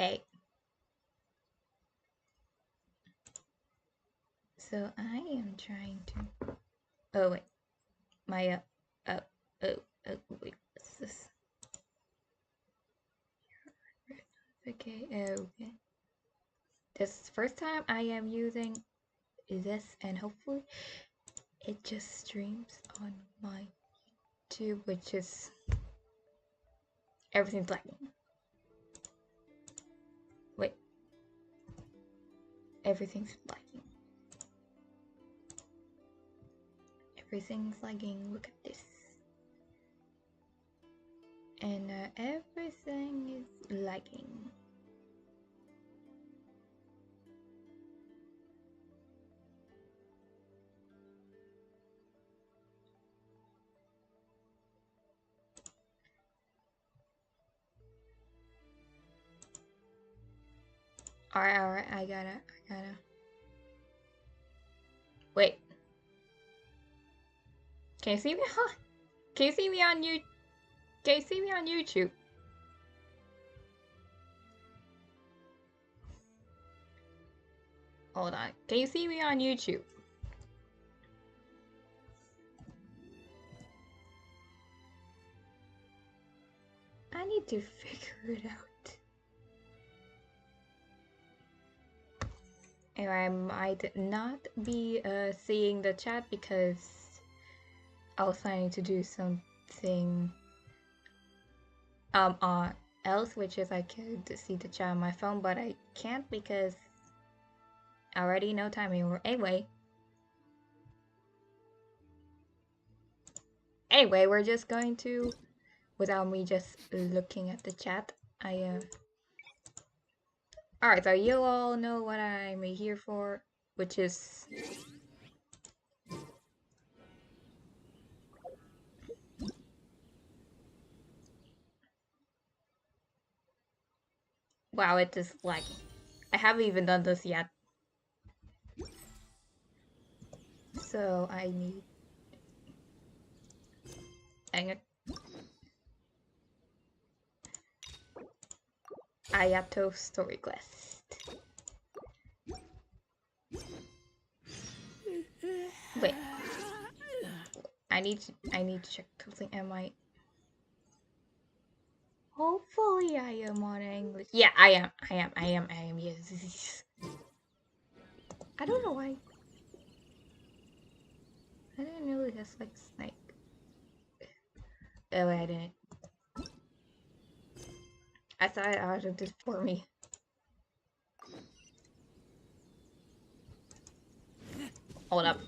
Okay. So I am trying to. Oh wait, my oh wait, what's this? Okay, okay. This is the first time I am using this, and hopefully it just streams on my YouTube, which is everything's lagging. Wait, everything's lagging. Everything's lagging. Look at this. And everything is lagging. Alright, I gotta. Wait. Can you see me? Can you see me on you? Can you see me on YouTube? Hold on. Can you see me on YouTube? I need to figure it out. Anyway, I might not be seeing the chat because I was planning to do something else, which is I could see the chat on my phone, but I can't because I already know timing. Anyway, we're just going to, without me just looking at the chat, Alright, so you all know what I'm here for, which is... Wow, it is lagging. I haven't even done this yet. So I need... Hang on. Ayato story quest. Wait. I need to check something. Am I... Hopefully I am on English. Yeah, I am, yes. I don't know why. I didn't know it has like snake. Oh, I didn't. I thought it auto did for me. Hold up.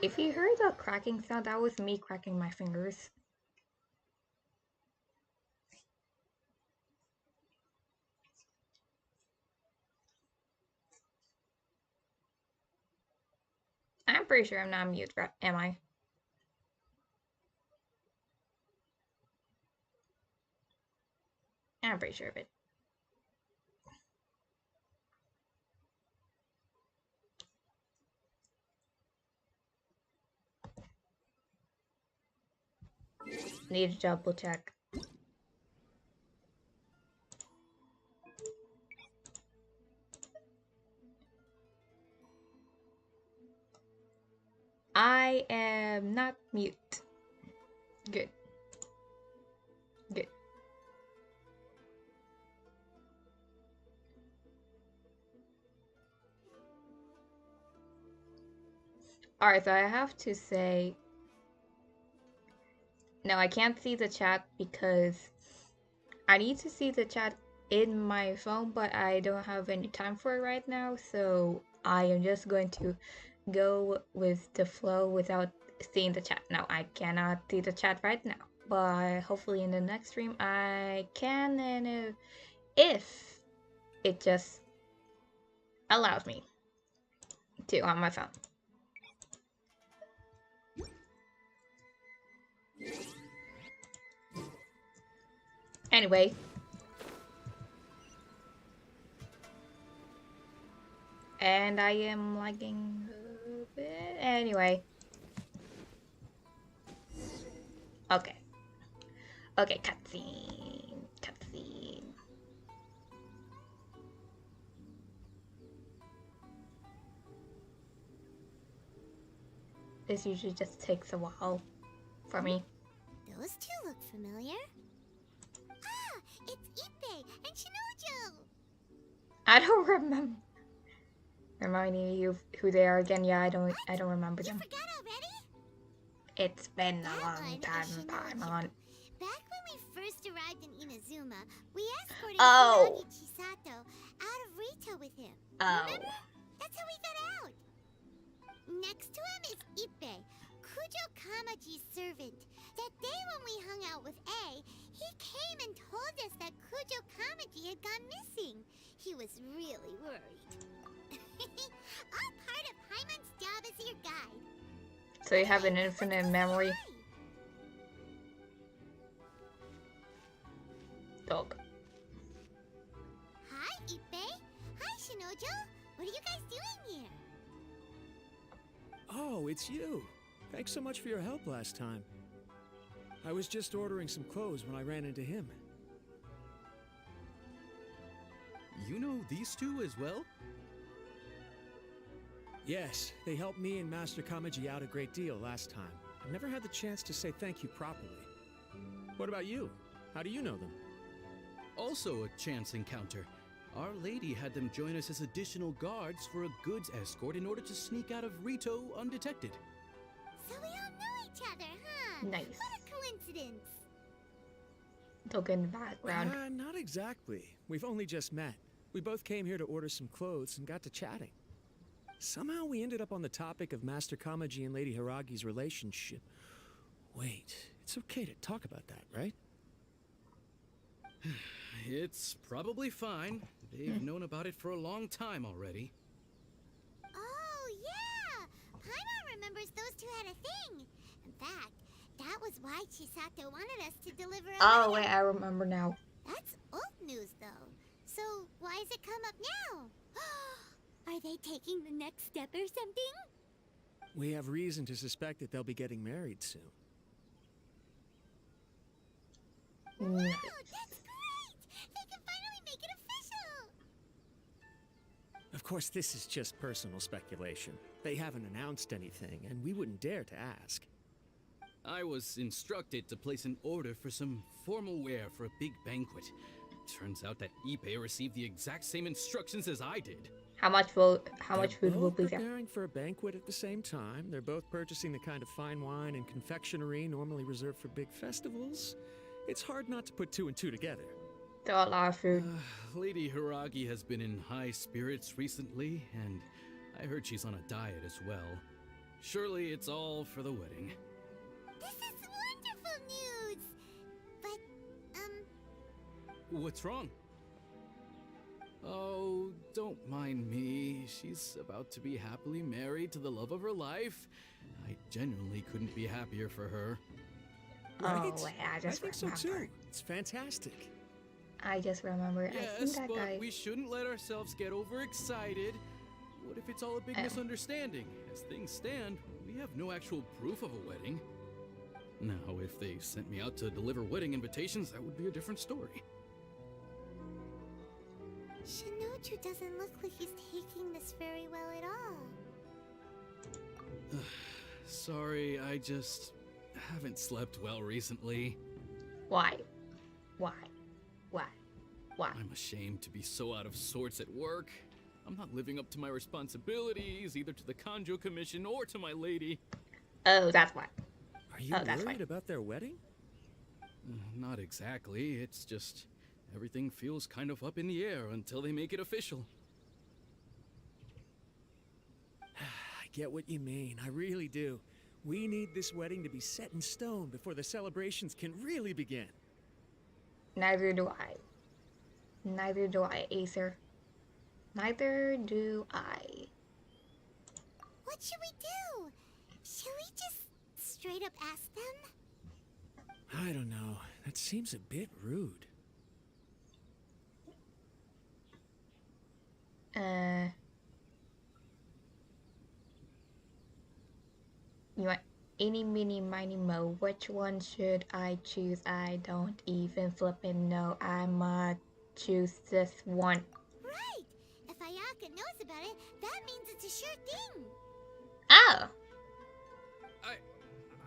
If you heard the cracking sound, that was me cracking my fingers. I'm pretty sure I'm not mute, am I? I'm pretty sure of it. Need to double check. I am not mute. Good. Good. Alright, so I have to say... No, I can't see the chat because I need to see the chat in my phone, but I don't have any time for it right now, so I am just going to go with the flow without seeing the chat. Now, I cannot see the chat right now, but hopefully in the next stream I can, and if it just allows me to on my phone. Anyway. And I am lagging a bit. Anyway. Okay. Okay, cutscene. Cutscene. This usually just takes a while for me. Those two look familiar. Ah, it's Ippei and Shinojo. I don't remember. Reminding you of who they are again. Yeah, I don't remember You them. forgot already? It's been a That long one time, is Shinojo. Paimon. Back when we first arrived in Inazuma, we escorted Oh. Kuragi Chisato out of Rito with him. Oh. Remember? That's how we got out. Next to him is Ippei, Kujo Kamaji's servant. That day when we hung out with A, he came and told us that Kujo Kamaji had gone missing. He was really worried. All part of Paimon's job as your guide. So you have an infinite memory. Dog. Hi, Ippei. Hi, Shinojo. What are you guys doing here? Oh, it's you. Thanks so much for your help last time. I was just ordering some clothes when I ran into him. You know these two as well? Yes, they helped me and Master Kamaji out a great deal last time. I never had the chance to say thank you properly. What about you? How do you know them? Also a chance encounter. Our Lady had them join us as additional guards for a goods escort in order to sneak out of Rito undetected. So we all know each other, huh? Nice. What a coincidence. Dog in the background. Not exactly. We've only just met. We both came here to order some clothes and got to chatting. Somehow we ended up on the topic of Master Kamaji and Lady Hiragi's relationship. Wait, it's okay to talk about that, right? It's probably fine. They've known about it for a long time already. Oh, yeah! Paimon remembers those two had a thing. In fact, that was why Chisato wanted us to deliver a Oh, letter. wait, I remember now. That's old news, though. So why has it come up now? Are they taking the next step or something? We have reason to suspect that they'll be getting married soon. Wow, that's great! They can finally make it official! Of course, this is just personal speculation. They haven't announced anything, and we wouldn't dare to ask. I was instructed to place an order for some formal wear for a big banquet. Turns out that Ippei received the exact same instructions as I did. How much food will be there? Preparing for a banquet at the same time. They're both purchasing the kind of fine wine and confectionery normally reserved for big festivals. It's hard not to put two and two together. There are a lot of food. Lady Hiragi has been in high spirits recently, and I heard she's on a diet as well. Surely it's all for the wedding. This is wonderful news! But, What's wrong? Oh, don't mind me. She's about to be happily married to the love of her life. I genuinely couldn't be happier for her. Oh, wait, I just think remember. so too. It's fantastic. I just remember. I think Yes, that but guy. we shouldn't let ourselves get overexcited. What if it's all a big misunderstanding? As things stand, we have no actual proof of a wedding. Now, if they sent me out to deliver wedding invitations, that would be a different story. Shinoju doesn't look like he's taking this very well at all. Sorry, I just haven't slept well recently. Why? Why? Why? Why? I'm ashamed to be so out of sorts at work. I'm not living up to my responsibilities, either to the Kanjo Commission or to my lady. Oh, that's why. Are you that's worried fine. about their wedding? Not exactly, it's just everything feels kind of up in the air until they make it official. I get what you mean. I really do. We need this wedding to be set in stone before the celebrations can really begin. Neither do I. Neither do I, Acer. Neither do I. What should we do? Should we just straight up ask them? I don't know. That seems a bit rude. You want Eeny, meeny, miny, mo. Which one should I choose? I don't even flippin' know. I'ma choose this one. Right! If Ayaka knows about it, that means it's a sure thing. Oh!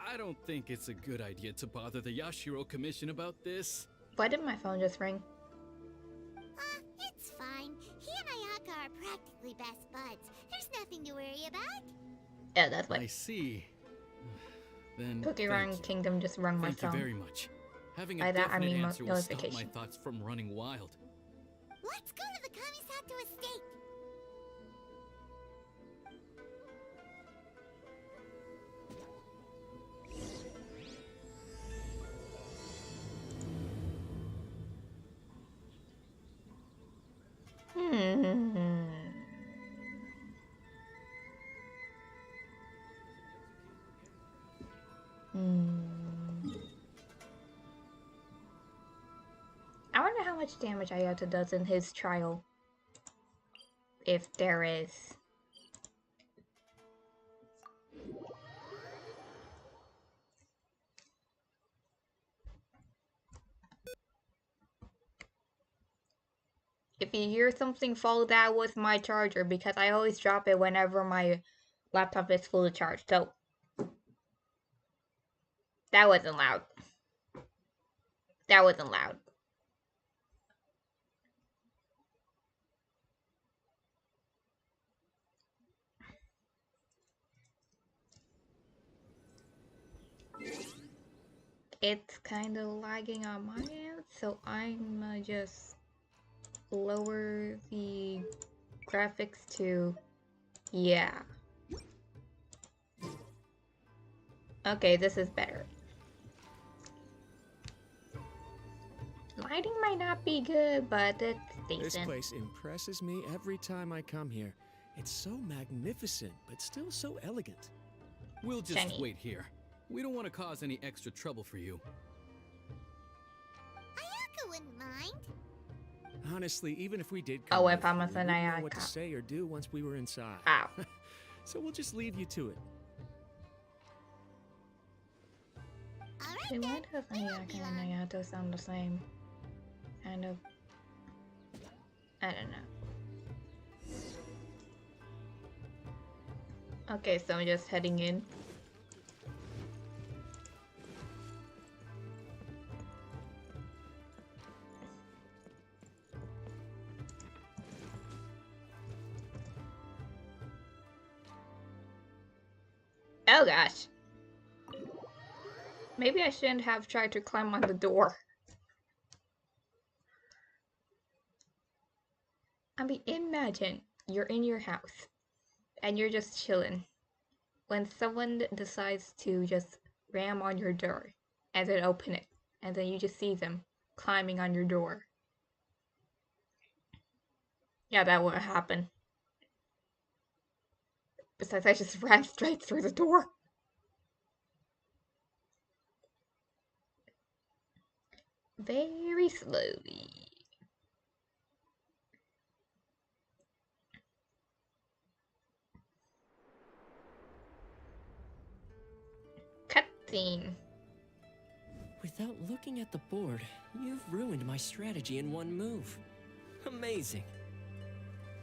I don't think it's a good idea to bother the Yashiro Commission about this. Why did my phone just ring? It's fine. He and Ayaka are practically best buds. There's nothing to worry about. Yeah, that's I what see. Then Cookie thank Run you. Kingdom just rung my Thank you phone. very much. Having By a that, I definite mean answer will stop my notification. thoughts from running wild. Let's go to the Kamisato estate. Hmm. I wonder how much damage Ayato does in his trial. If there is. If you hear something fall, that was my charger because I always drop it whenever my laptop is fully charged. So that wasn't loud. That wasn't loud. It's kind of lagging on my end, so I'm just lower the graphics to, yeah. Okay, this is better. Lighting might not be good, but it's This decent. place impresses me every time I come here. It's so magnificent, but still so elegant. We'll just Shiny. wait here. We don't want to cause any extra trouble for you. Ayaka wouldn't mind. Honestly, even if we did Oh, come I with you, promise we that wouldn't I know what to can't. say or do once we were inside. Ow. So we'll just leave you to it. Alright Wait, why then, does we won't be Ayaka long. and Ayato sound the same? Kind of. I don't know. Okay, so I'm just heading in. Oh gosh. Maybe I shouldn't have tried to climb on the door. I mean, imagine you're in your house and you're just chilling when someone decides to just ram on your door and then open it, and then you just see them climbing on your door. Yeah, that would happen. Besides, I just ran straight through the door. Very slowly. Cutscene. Without looking at the board, you've ruined my strategy in one move. Amazing.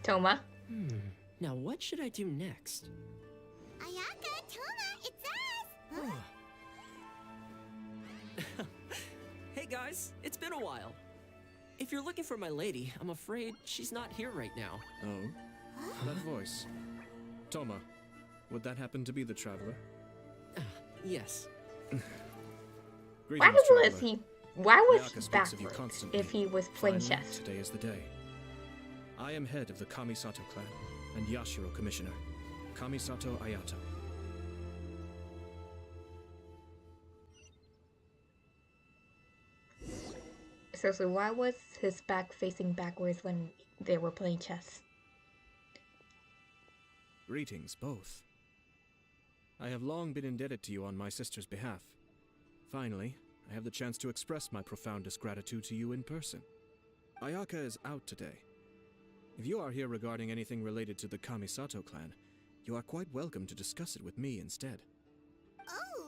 Toma. Now what should I do next? Ayaka, Toma, it's us! Huh? Hey guys, it's been a while. If you're looking for my lady, I'm afraid she's not here right now. Oh? That voice. Toma, would that happen to be the traveler? Yes. Why Greetings, was traveler. he? Why was Ayaka he speaks of you backwards constantly. if he was playing Finally, chess? Today is the day. I am head of the Kamisato clan and Yashiro commissioner, Kamisato Ayato. So why was his back facing backwards when they were playing chess? Greetings, both. I have long been indebted to you on my sister's behalf. Finally, I have the chance to express my profoundest gratitude to you in person. Ayaka is out today. If you are here regarding anything related to the Kamisato clan, you are quite welcome to discuss it with me instead. Oh,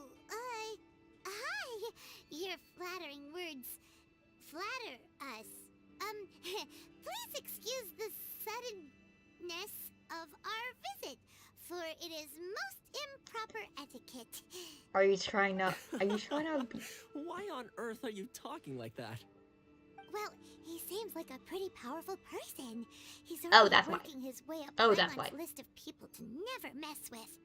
Please excuse the suddenness of our visit, for it is most improper etiquette. Are you trying to? Are you trying to be? Why on earth are you talking like that? Well, he seems like a pretty powerful person. He's Oh, already that's why. working his way up Oh, that's why. Paimon's list of people to never mess with.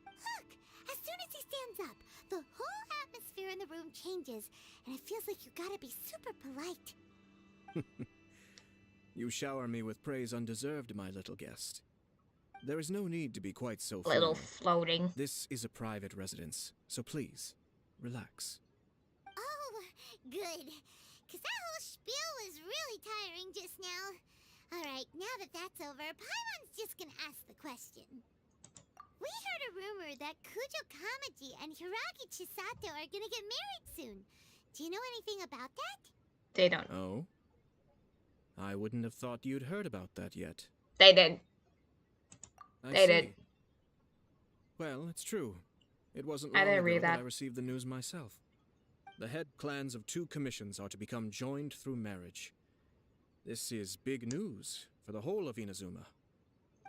Look! As soon as he stands up, the whole atmosphere in the room changes, and it feels like you gotta be super polite. You shower me with praise undeserved, my little guest. There is no need to be quite so Little formal. floating. This is a private residence, so please, relax. Oh, good. Because that whole spiel was really tiring just now. Alright, now that that's over, Paimon's just gonna ask the question. We heard a rumor that Kujo Kamaji and Hiragi Chisato are gonna get married soon. Do you know anything about that? They don't. Oh? I wouldn't have thought you'd heard about that yet. They did. I They see. did. Well, it's true. It wasn't I long didn't ago read that that. I received the news myself. The head clans of 2 commissions are to become joined through marriage. This is big news for the whole of Inazuma.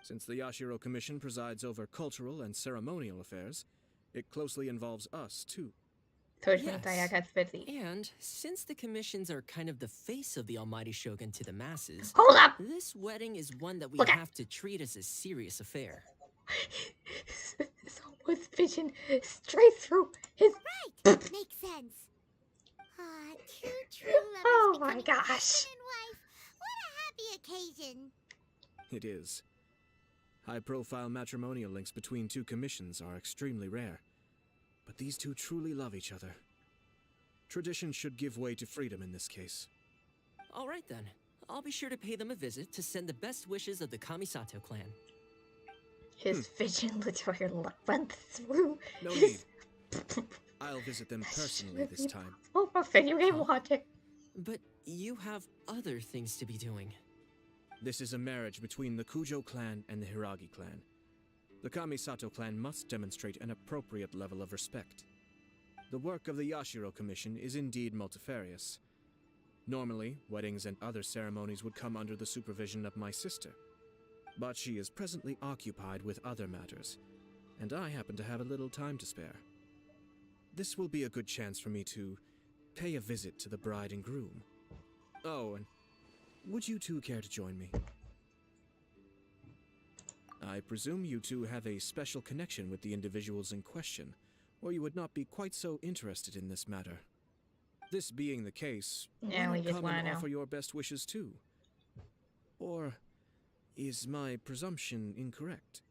Since the Yashiro Commission presides over cultural and ceremonial affairs, it closely involves us, too. So which Yes. means Ayaka's busy. And since the commissions are kind of the face of the Almighty Shogun to the masses, Hold up! this wedding is one that we Look at- have to treat as a serious affair. Someone's vision straight through his. Right! Makes sense. Ah, two true lovers Oh my becoming gosh. husband and wife. What a happy occasion. It is. High-profile matrimonial links between 2 commissions are extremely rare. But these 2 truly love each other. Tradition should give way to freedom in this case. All right then. I'll be sure to pay them a visit to send the best wishes of the Kamisato clan. His vision literally went through. No his... need. I'll visit them personally this time. Oh, a video game Huh? watching. But you have other things to be doing. This is a marriage between the Kujo clan and the Hiragi clan. The Kamisato clan must demonstrate an appropriate level of respect. The work of the Yashiro Commission is indeed multifarious. Normally, weddings and other ceremonies would come under the supervision of my sister. But she is presently occupied with other matters, and I happen to have a little time to spare. This will be a good chance for me to pay a visit to the bride and groom. Oh, and would you 2 care to join me? I presume you 2 have a special connection with the individuals in question, or you would not be quite so interested in this matter. This being the case, Yeah, why we not just come wanna and know. offer your best wishes too? Or is my presumption incorrect?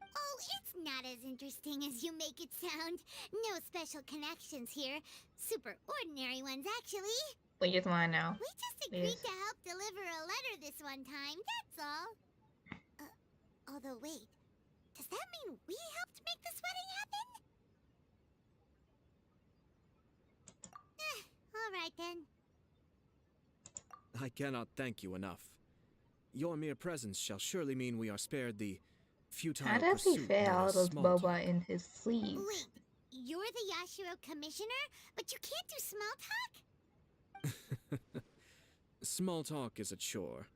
Oh, it's not as interesting as you make it sound. No special connections here. Super ordinary ones, actually. We just want to know. We just agreed Yes. to help deliver a letter this one time, that's all. Although, wait. Does that mean we helped make this wedding happen? Alright then. I cannot thank you enough. Your mere presence shall surely mean we are spared the futile How does he pursuit fit known all as those small boba talk. in his sleeves? Wait, you're the Yashiro commissioner, but you can't do small talk? Small talk is a chore.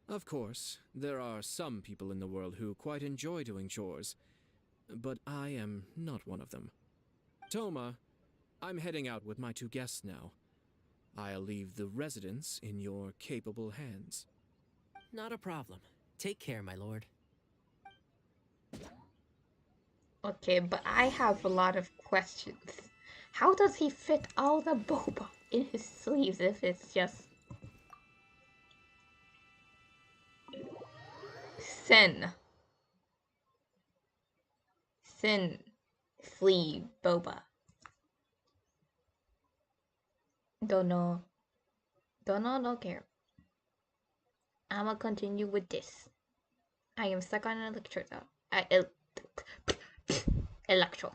Of course, there are some people in the world who quite enjoy doing chores, but I am not one of them. Toma, I'm heading out with my 2 guests now. I'll leave the residence in your capable hands. Not a problem. Take care, my lord. Okay, but I have a lot of questions. How does he fit all the boba in his sleeves if it's just Sin sleeve boba? Don't know, no care. I'ma continue with this. I am stuck on an electrode though. Electro.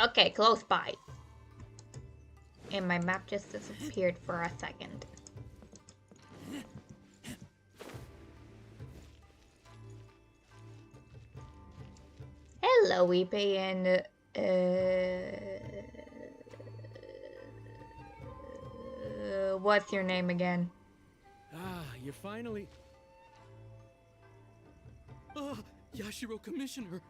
Okay, close by. And my map just disappeared for a second. Hello, Ipe, and what's your name again? Ah, you finally... Ah, Yashiro Commissioner.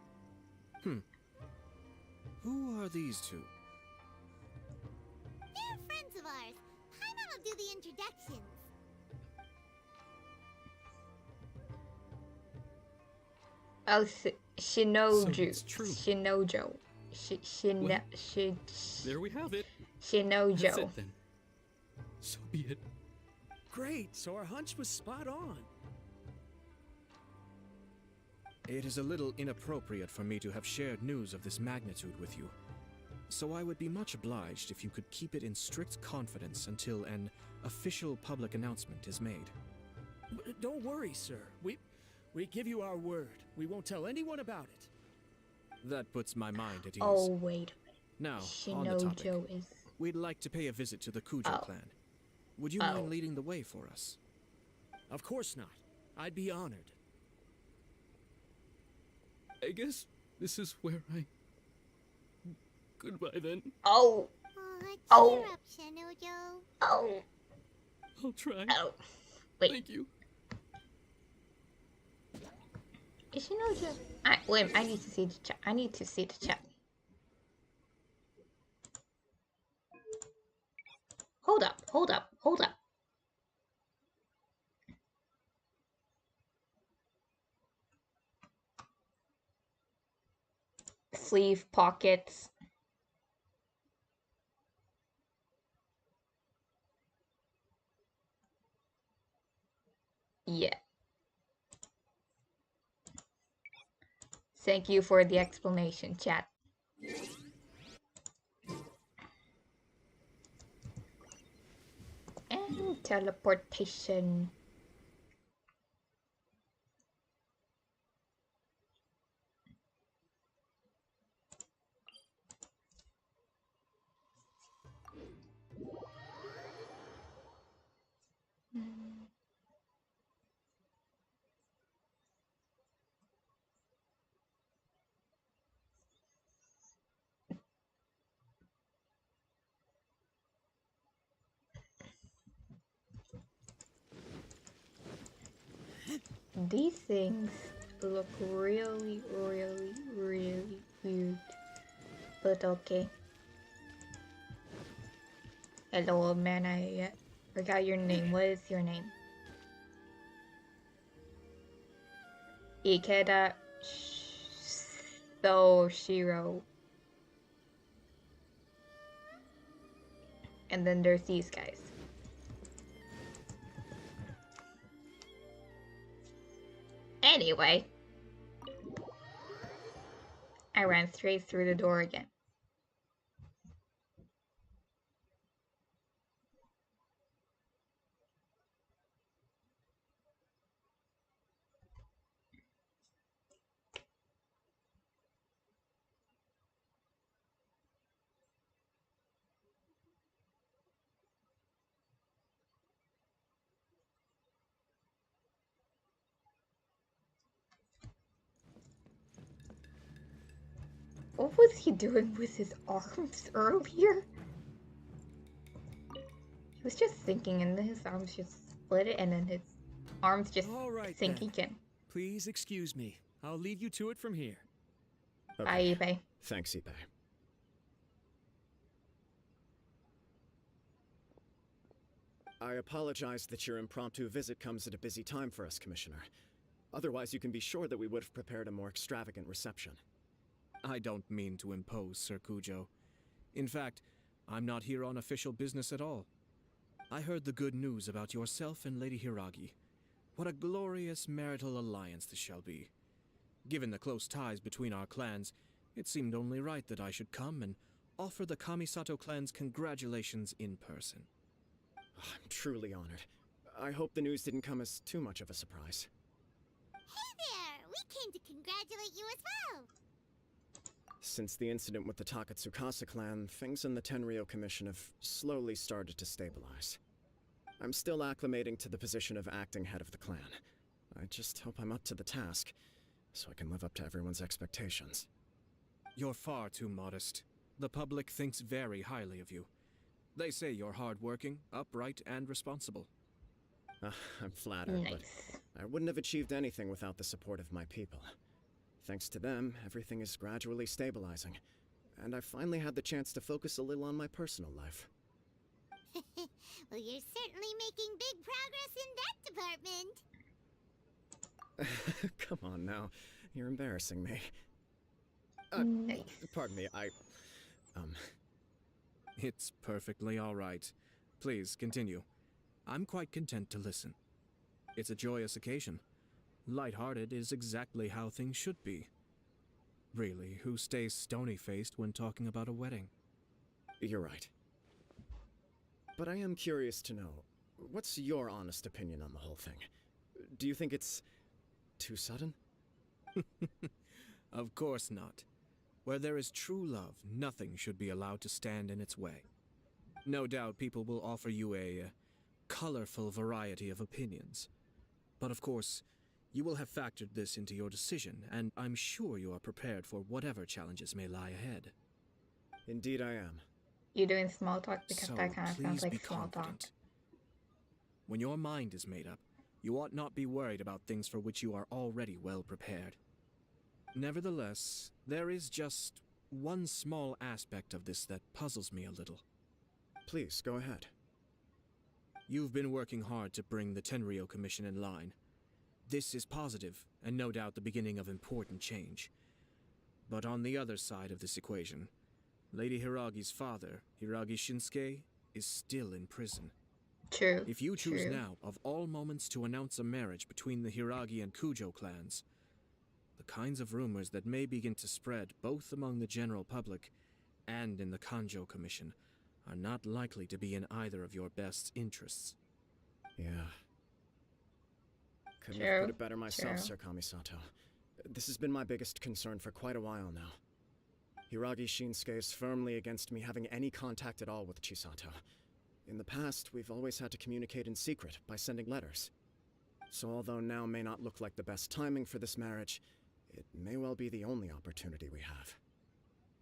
Who are these two? They're friends of ours. Paimon will do the introductions. Oh, So Shinoju. it's true. Shinojo. Well, there we have it. That's Shinojo. it then. So be it. Great, so our hunch was spot on. It is a little inappropriate for me to have shared news of this magnitude with you. So I would be much obliged if you could keep it in strict confidence until an official public announcement is made. Don't worry, sir. We give you our word. We won't tell anyone about it. That puts my mind at ease. Oh, wait. Now, on the topic. Shinojo is... We'd like to pay a visit to the Kujo clan. Would you mind leading the way for us? Of course not. I'd be honored. I guess this is where I... Goodbye then. Oh. Aw, cheer up, Shinojo. Oh. I'll try. Oh. Wait. Thank you. Is Shinojo... wait, I need to see the chat. I need to see the chat. Hold up, hold up, hold up. Sleeve pockets. Yeah. Thank you for the explanation, chat. And teleportation. These things look really, really, really weird. But okay. Hello, old man. I forgot your name. What is your name? Ikeda Shiro. And then there's these guys. Anyway, I ran straight through the door again. What was he doing with his arms earlier? He was just thinking, and then his arms just split it, and then his arms just sink again. Please excuse me. I'll leave you to it from here. Bye, Ipe. Thanks, Ipe. I apologize that your impromptu visit comes at a busy time for us, Commissioner. Otherwise, you can be sure that we would have prepared a more extravagant reception. I don't mean to impose, Sir Kujo. In fact, I'm not here on official business at all. I heard the good news about yourself and Lady Hiragi. What a glorious marital alliance this shall be. Given the close ties between our clans, it seemed only right that I should come and offer the Kamisato clan's congratulations in person. I'm truly honored. I hope the news didn't come as too much of a surprise. Hey there! We came to congratulate you as well! Since the incident with the Takatsukasa clan, things in the Tenryou Commission have slowly started to stabilize. I'm still acclimating to the position of acting head of the clan. I just hope I'm up to the task, so I can live up to everyone's expectations. You're far too modest. The public thinks very highly of you. They say you're hardworking, upright, and responsible. I'm flattered, Nice. but I wouldn't have achieved anything without the support of my people. Thanks to them, everything is gradually stabilizing, and I've finally had the chance to focus a little on my personal life. Well, you're certainly making big progress in that department. Come on now, you're embarrassing me. Nice. Pardon me, It's perfectly all right. Please, continue. I'm quite content to listen. It's a joyous occasion. Light-hearted is exactly how things should be. Really, who stays stony-faced when talking about a wedding? You're right. But I am curious to know, what's your honest opinion on the whole thing? Do you think it's too sudden? Of course not. Where there is true love, nothing should be allowed to stand in its way. No doubt people will offer you a colorful variety of opinions. But of course, you will have factored this into your decision, and I'm sure you are prepared for whatever challenges may lie ahead. Indeed I am. You're doing small talk because So that kind of please sounds be like small talk. confident. When your mind is made up, you ought not be worried about things for which you are already well prepared. Nevertheless, there is just one small aspect of this that puzzles me a little. Please, go ahead. You've been working hard to bring the Tenryou Commission in line. This is positive, and no doubt the beginning of important change. But on the other side of this equation, Lady Hiragi's father, Hiragi Shinsuke, is still in prison. True. If you choose true. now, of all moments, to announce a marriage between the Hiragi and Kujo clans, the kinds of rumors that may begin to spread both among the general public and in the Kanjo Commission are not likely to be in either of your best interests. Yeah. Couldn't True, have put it better myself, true. Sir Kamisato. This has been my biggest concern for quite a while now. Hiragi Shinsuke is firmly against me having any contact at all with Chisato. In the past, we've always had to communicate in secret by sending letters. So although now may not look like the best timing for this marriage, it may well be the only opportunity we have.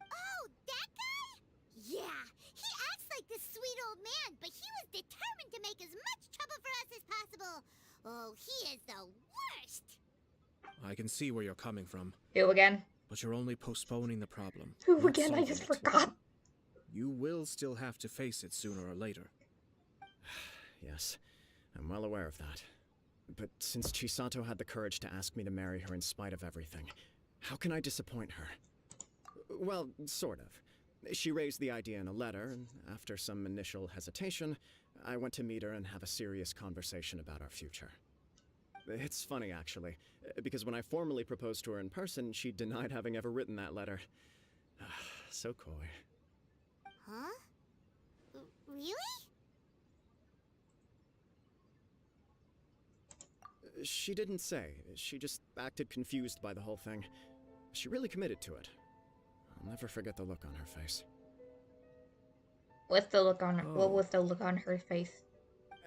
Oh, that guy? Yeah, he acts like this sweet old man, but he was determined to make as much trouble for us as possible. Oh, he is the worst. I can see where you're coming from, Who again? but you're only postponing the problem. Who not again? I solving just it. forgot. You will still have to face it sooner or later. Yes, I'm well aware of that. But since Chisato had the courage to ask me to marry her in spite of everything, how can I disappoint her? Well, sort of. She raised the idea in a letter, and after some initial hesitation, I went to meet her and have a serious conversation about our future. It's funny, actually, because when I formally proposed to her in person, she denied having ever written that letter. So coy. Huh? Really? She didn't say. She just acted confused by the whole thing. She really committed to it. I'll never forget the look on her face. What's the look on her? Oh. What was the look on her face?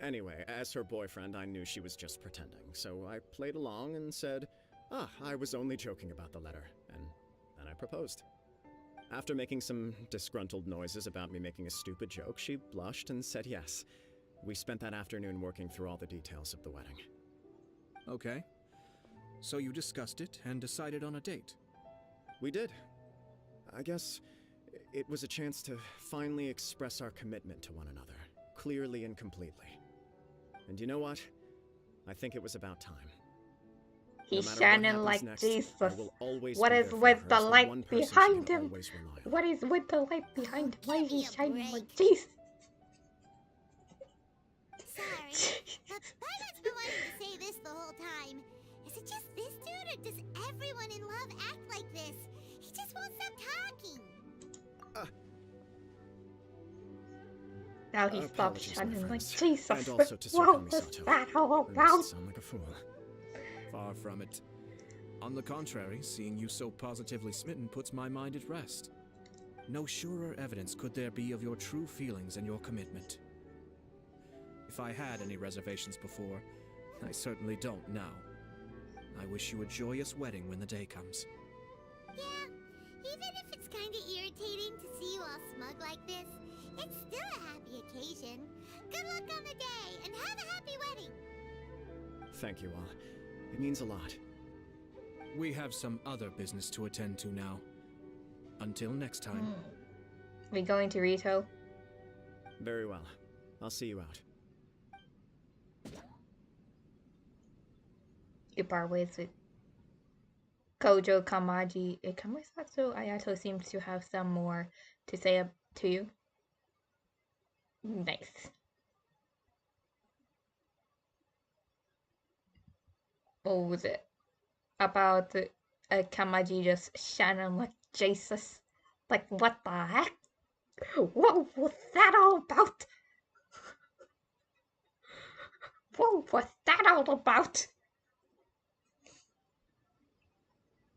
Anyway, as her boyfriend, I knew she was just pretending, so I played along and said, I was only joking about the letter, and then I proposed. After making some disgruntled noises about me making a stupid joke, she blushed and said yes. We spent that afternoon working through all the details of the wedding. Okay. So you discussed it and decided on a date. We did. I guess it was a chance to finally express our commitment to one another, clearly and completely. And you know what? I think it was about time. He's No matter what shining happens like next, I Jesus. will always What be is there for with her the as light one person she behind can him? always rely on. What is with the light behind him? Why is Give he me a shining break. like Jesus? Sorry, but Paimon's been wanting to say this the whole time. Is it just this dude, or does everyone in love act like this? He just won't stop talking. Now he stopped Apologies, my shining like friends. Jesus. And also to Sir What was Kamisato. that all I about? must sound like a fool. Far from it. On the contrary, seeing you so positively smitten puts my mind at rest. No surer evidence could there be of your true feelings and your commitment. If I had any reservations before, I certainly don't now. I wish you a joyous wedding when the day comes. Yeah, even if it's kinda irritating to see you all smug like this, it's still a happy occasion. Good luck on the day, and have a happy wedding! Thank you all. It means a lot. We have some other business to attend to now. Until next time. We going to Rito? Very well. I'll see you out. You part ways with Kojo, Kamaji, Kamisato, Ayato seems to have some more to say up to you. Nice. What was it? About the Kamaji just shining like Jesus. Like, what the heck? What was that all about? What was that all about?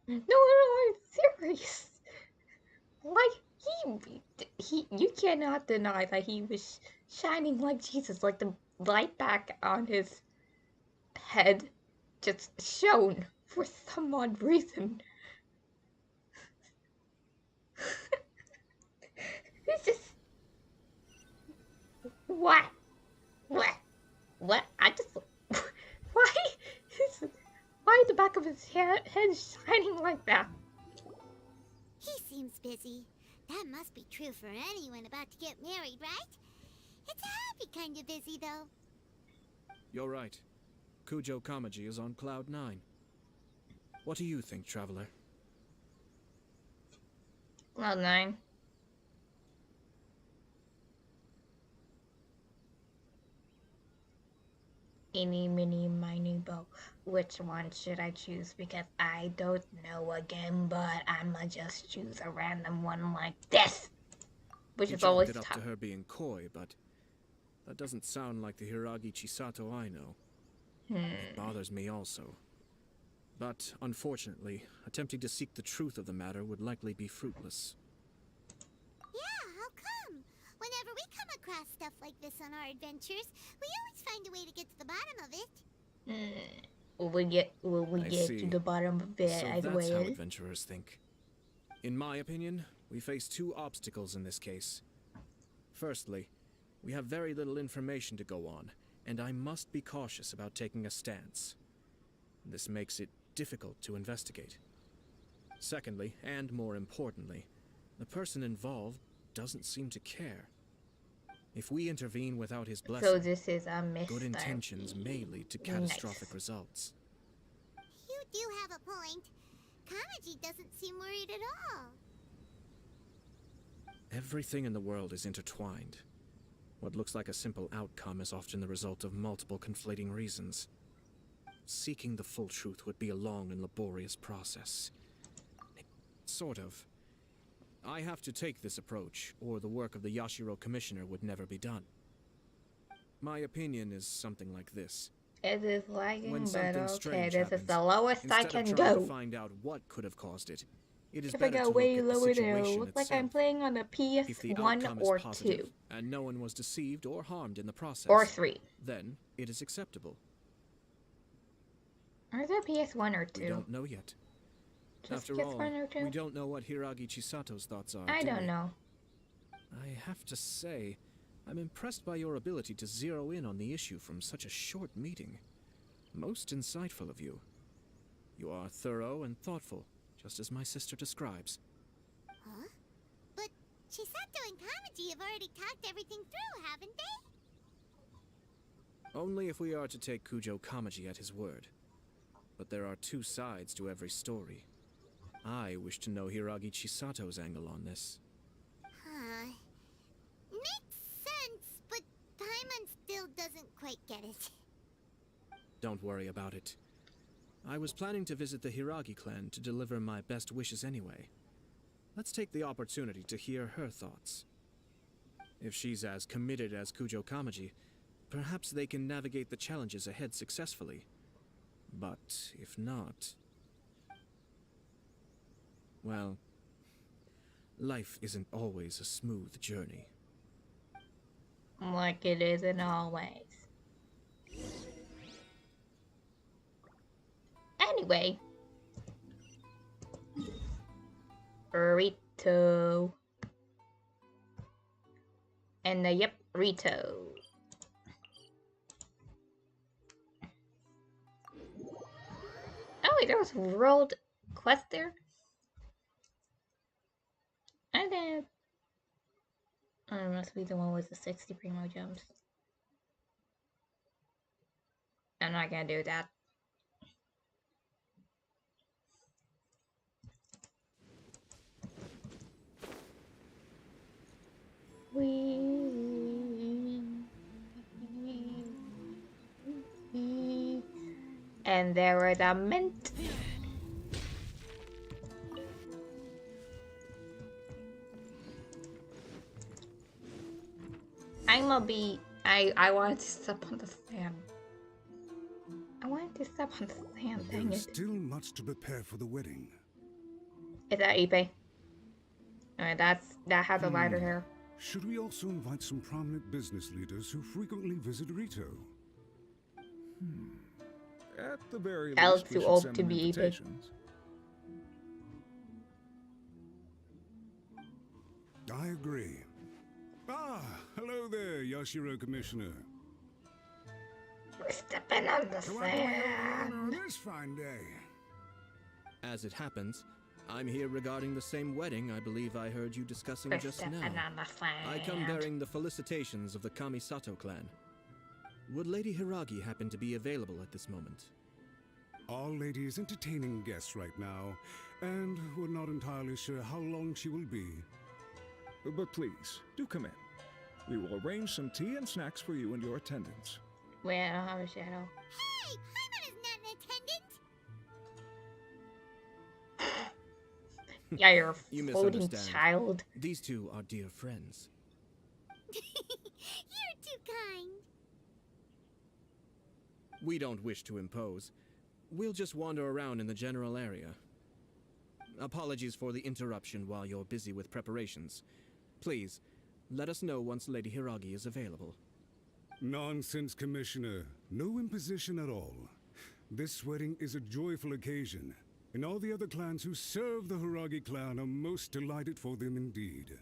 No, I'm serious. Like, you cannot deny that he was shining like Jesus, like the light back on his head just shone for some odd reason. It's just... What? I just... Why the back of his head shining like that? He seems busy. That must be true for anyone about to get married, right? It's a happy kind of busy, though. You're right. Kujo Kamaji is on cloud 9. What do you think, Traveler? Cloud 9. Eeny, meeny, miny, mo. Which one should I choose? Because I don't know again, but I'ma just choose a random one like this. Which You is always chalked it up tough. to her being coy, but that doesn't sound like the Hiragi Chisato I know. It bothers me also. But, unfortunately, attempting to seek the truth of the matter would likely be fruitless. Yeah, how come? Whenever we come across stuff like this on our adventures, we always find a way to get to the bottom of it. Will we get see. to the bottom of it So as that's how well? adventurers think. In my opinion, we face two obstacles in this case. Firstly, we have very little information to go on, and I must be cautious about taking a stance. This makes it difficult to investigate. Secondly, and more importantly, the person involved doesn't seem to care. If we intervene without his blessing, So this is a mystery. good intentions may lead to catastrophic results. You do have a point. Kamaji doesn't seem worried at all. Everything in the world is intertwined. What looks like a simple outcome is often the result of multiple conflating reasons. Seeking the full truth would be a long and laborious process. Sort of. I have to take this approach, or the work of the Yashiro Commissioner would never be done. My opinion is something like this. It is lagging, When but something okay, strange this is happens, the lowest I instead can of trying go. to find out what could have caused it, it is If I better to go look way at the lower there, situation looks like I'm itself. playing on a If the PS1 outcome or is positive, 2. and no one was deceived or harmed in the process, Or 3. then it is acceptable. Or is it PS1 or 2? We don't know yet. Just After all, PS1 or 2? we don't know what Hiragi Chisato's thoughts are. I do don't we? know. I have to say, I'm impressed by your ability to zero in on the issue from such a short meeting. Most insightful of you. You are thorough and thoughtful, just as my sister describes. Huh? But Chisato and Kamaji have already talked everything through, haven't they? Only if we are to take Kujo Kamaji at his word. But there are two sides to every story. I wish to know Hiragi Chisato's angle on this. Huh. Makes sense, but Paimon still doesn't quite get it. Don't worry about it. I was planning to visit the Hiragi clan to deliver my best wishes anyway. Let's take the opportunity to hear her thoughts. If she's as committed as Kujo Kamaji, perhaps they can navigate the challenges ahead successfully. But if not... well, life isn't always a smooth journey. Like it isn't always. Anyway. Rito. And yep, Rito. Oh wait, there was world quest there? I did. Oh, it must be the one with the 60 primo gems. I'm not gonna do that. And there were the mint. I wanted to step on the sand. I wanted to step on the sand, dang There is it. still much to prepare for the wedding. Is that Ipe? Alright, that has a lighter hair. Should we also invite some prominent business leaders who frequently visit Rito? At the very El's least, we too should old send to them be Ipe. invitations. I agree. Ah, hello there, Yashiro Commissioner. We're stepping on the So what do we know sand. on this fine day? As it happens, I'm here regarding the same wedding I believe I heard you discussing We're just stepping now. on the sand. I come bearing the felicitations of the Kamisato clan. Would Lady Hiragi happen to be available at this moment? Our lady is entertaining guests right now, and we're not entirely sure how long she will be. But please, do come in. We will arrange some tea and snacks for you and your attendants. Wait, I don't have a shadow. Hey, Paimon is not an attendant. Yeah, you're a You floating misunderstand. child. These two are dear friends. You're too kind. We don't wish to impose. We'll just wander around in the general area. Apologies for the interruption while you're busy with preparations. Please, let us know once Lady Hiragi is available. Nonsense, Commissioner. No imposition at all. This wedding is a joyful occasion, and all the other clans who serve the Hiragi clan are most delighted for them indeed.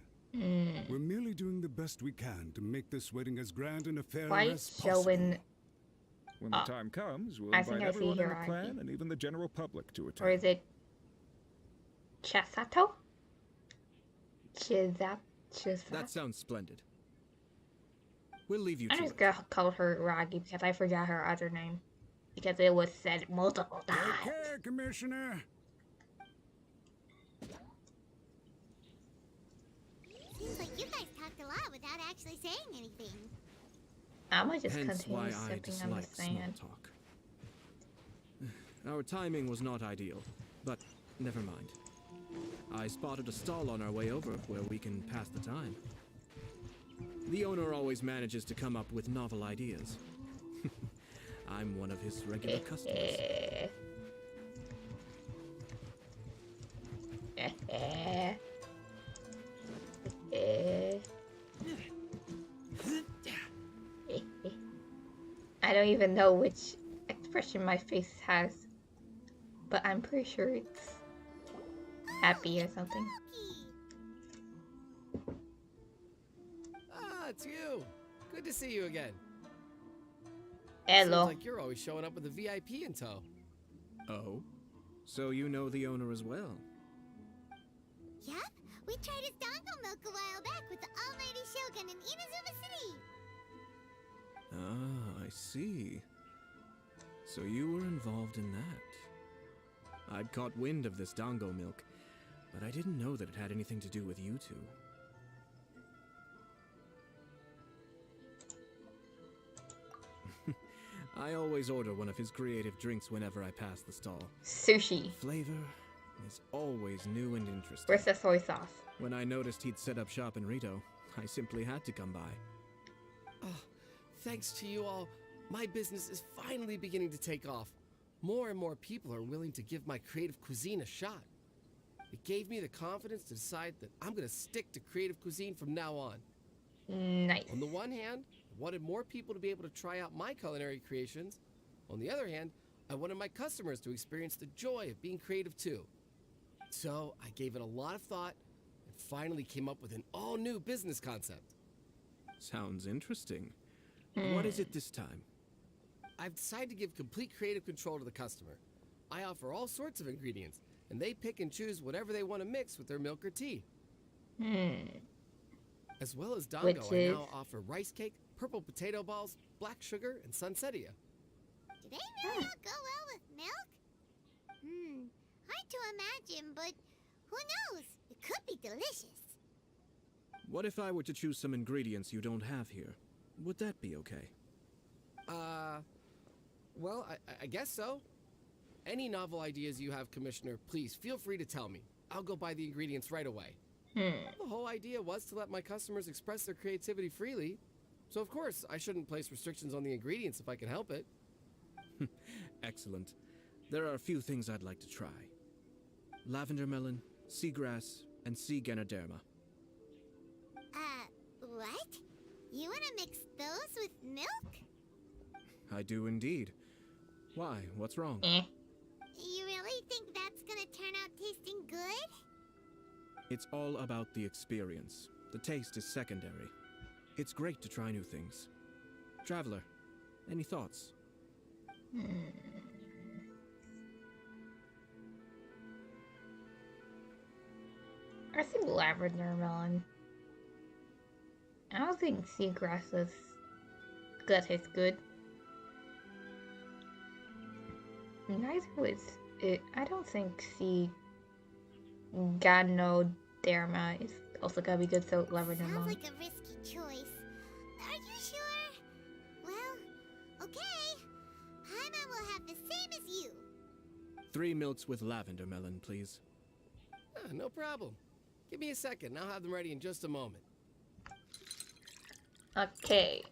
We're merely doing the best we can to make this wedding as grand and a fair Why as possible. showing, When the time comes, we'll I think invite I see everyone in the Hiragi. clan and even the general public to attend. or is it Chisato? Chisato? That sounds splendid. We'll leave you I'm to just it. gonna call her Ragi because I forgot her other name. Because it was said multiple Take times. care, Commissioner. Seems like you guys talked a lot without actually saying anything. I'ma just Hence continue why I sipping on the dislike small sand. talk. Our timing was not ideal, but never mind. I spotted a stall on our way over where we can pass the time. The owner always manages to come up with novel ideas. I'm one of his regular customers. I don't even know which expression my face has, but I'm pretty sure it's happy or something. Okay. Ah, it's you. Good to see you again. Hello. Seems like you're always showing up with a VIP in tow. Oh? So you know the owner as well? Yep, we tried his dango milk a while back with the almighty Shogun in Inazuma City. Ah, I see. So you were involved in that. I'd caught wind of this dango milk, but I didn't know that it had anything to do with you two. I always order one of his creative drinks whenever I pass the stall. Sushi. Flavor is always new and interesting. Where's the soy sauce? When I noticed he'd set up shop in Rito, I simply had to come by. Oh, thanks to you all, my business is finally beginning to take off. More and more people are willing to give my creative cuisine a shot. It gave me the confidence to decide that I'm gonna stick to creative cuisine from now on. Nice. On the one hand, I wanted more people to be able to try out my culinary creations. On the other hand, I wanted my customers to experience the joy of being creative too. So I gave it a lot of thought and finally came up with an all-new business concept. Sounds interesting. What is it this time? I've decided to give complete creative control to the customer. I offer all sorts of ingredients, and they pick and choose whatever they want to mix with their milk or tea. As well as dango, Which I is? now offer rice cake, purple potato balls, black sugar, and sunsettia. Do they really all go well with milk? Hard to imagine, but who knows? It could be delicious. What if I were to choose some ingredients you don't have here? Would that be okay? Well, I guess so. Any novel ideas you have, Commissioner, please feel free to tell me. I'll go buy the ingredients right away. The whole idea was to let my customers express their creativity freely. So of course, I shouldn't place restrictions on the ingredients if I can help it. Excellent. There are a few things I'd like to try. Lavender melon, seagrass, and sea ganoderma. What? You wanna mix those with milk? I do indeed. Why? What's wrong? You really think that's gonna turn out tasting good? It's all about the experience. The taste is secondary. It's great to try new things. Traveler, any thoughts? I think lavender melon. I don't think seagrass's gut is good. Neither was it. I don't think sea ganoderma is also gonna be good, so lavender Sounds melon. like a risky choice. Are you sure? Well, okay. Paimon will have the same as you. 3 milks with lavender melon, please. No problem. Give me a second, I'll have them ready in just a moment. Okay.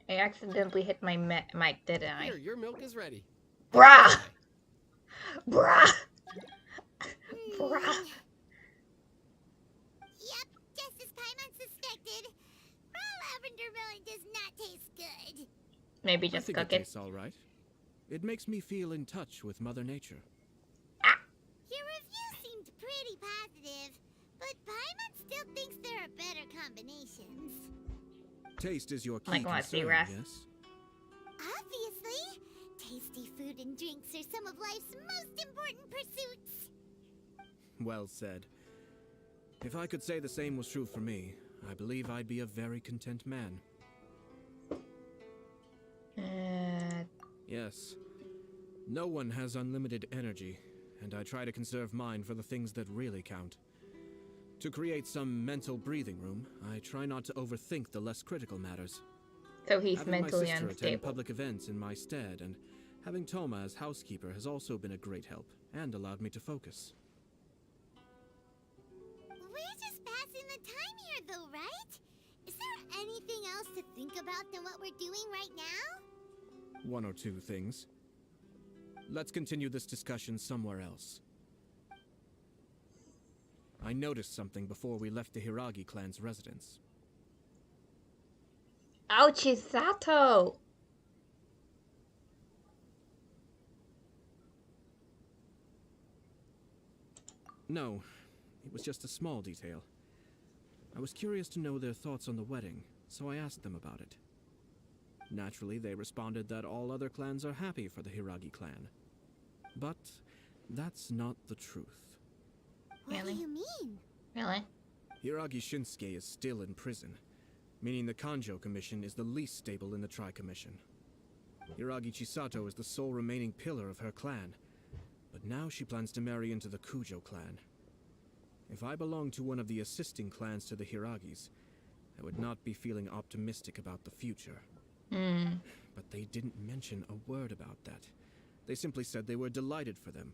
I accidentally hit my mic, didn't I? Here, your milk is ready. Bruh! Bruh! Bruh! Yep, just as Paimon suspected. Raw lavender melon does not taste good. Maybe I just think cook it it. tastes all right. It makes me feel in touch with Mother Nature. Your review seemed pretty positive, but Paimon still thinks there are better combinations. Taste is your key Like what, concern, seagrass? yes? Obviously, tasty food and drinks are some of life's most important pursuits. Well said. If I could say the same was true for me, I believe I'd be a very content man. Yes. No one has unlimited energy, and I try to conserve mine for the things that really count. To create some mental breathing room, I try not to overthink the less critical matters. So he's Having mentally my sister attend unstable. public events in my stead, and having Toma as housekeeper has also been a great help, and allowed me to focus. We're just passing the time here, though, right? Is there anything else to think about than what we're doing right now? 1 or 2 things. Let's continue this discussion somewhere else. I noticed something before we left the Hiragi clan's residence. Ouchisato! No, it was just a small detail. I was curious to know their thoughts on the wedding, so I asked them about it. Naturally, they responded that all other clans are happy for the Hiragi clan. But that's not the truth. What Really? do you mean? Really? Hiragi Shinsuke is still in prison, meaning the Kanjo Commission is the least stable in the Tri-Commission. Hiragi Chisato is the sole remaining pillar of her clan, but now she plans to marry into the Kujo clan. If I belonged to one of the assisting clans to the Hiragis, I would not be feeling optimistic about the future. But they didn't mention a word about that. They simply said they were delighted for them.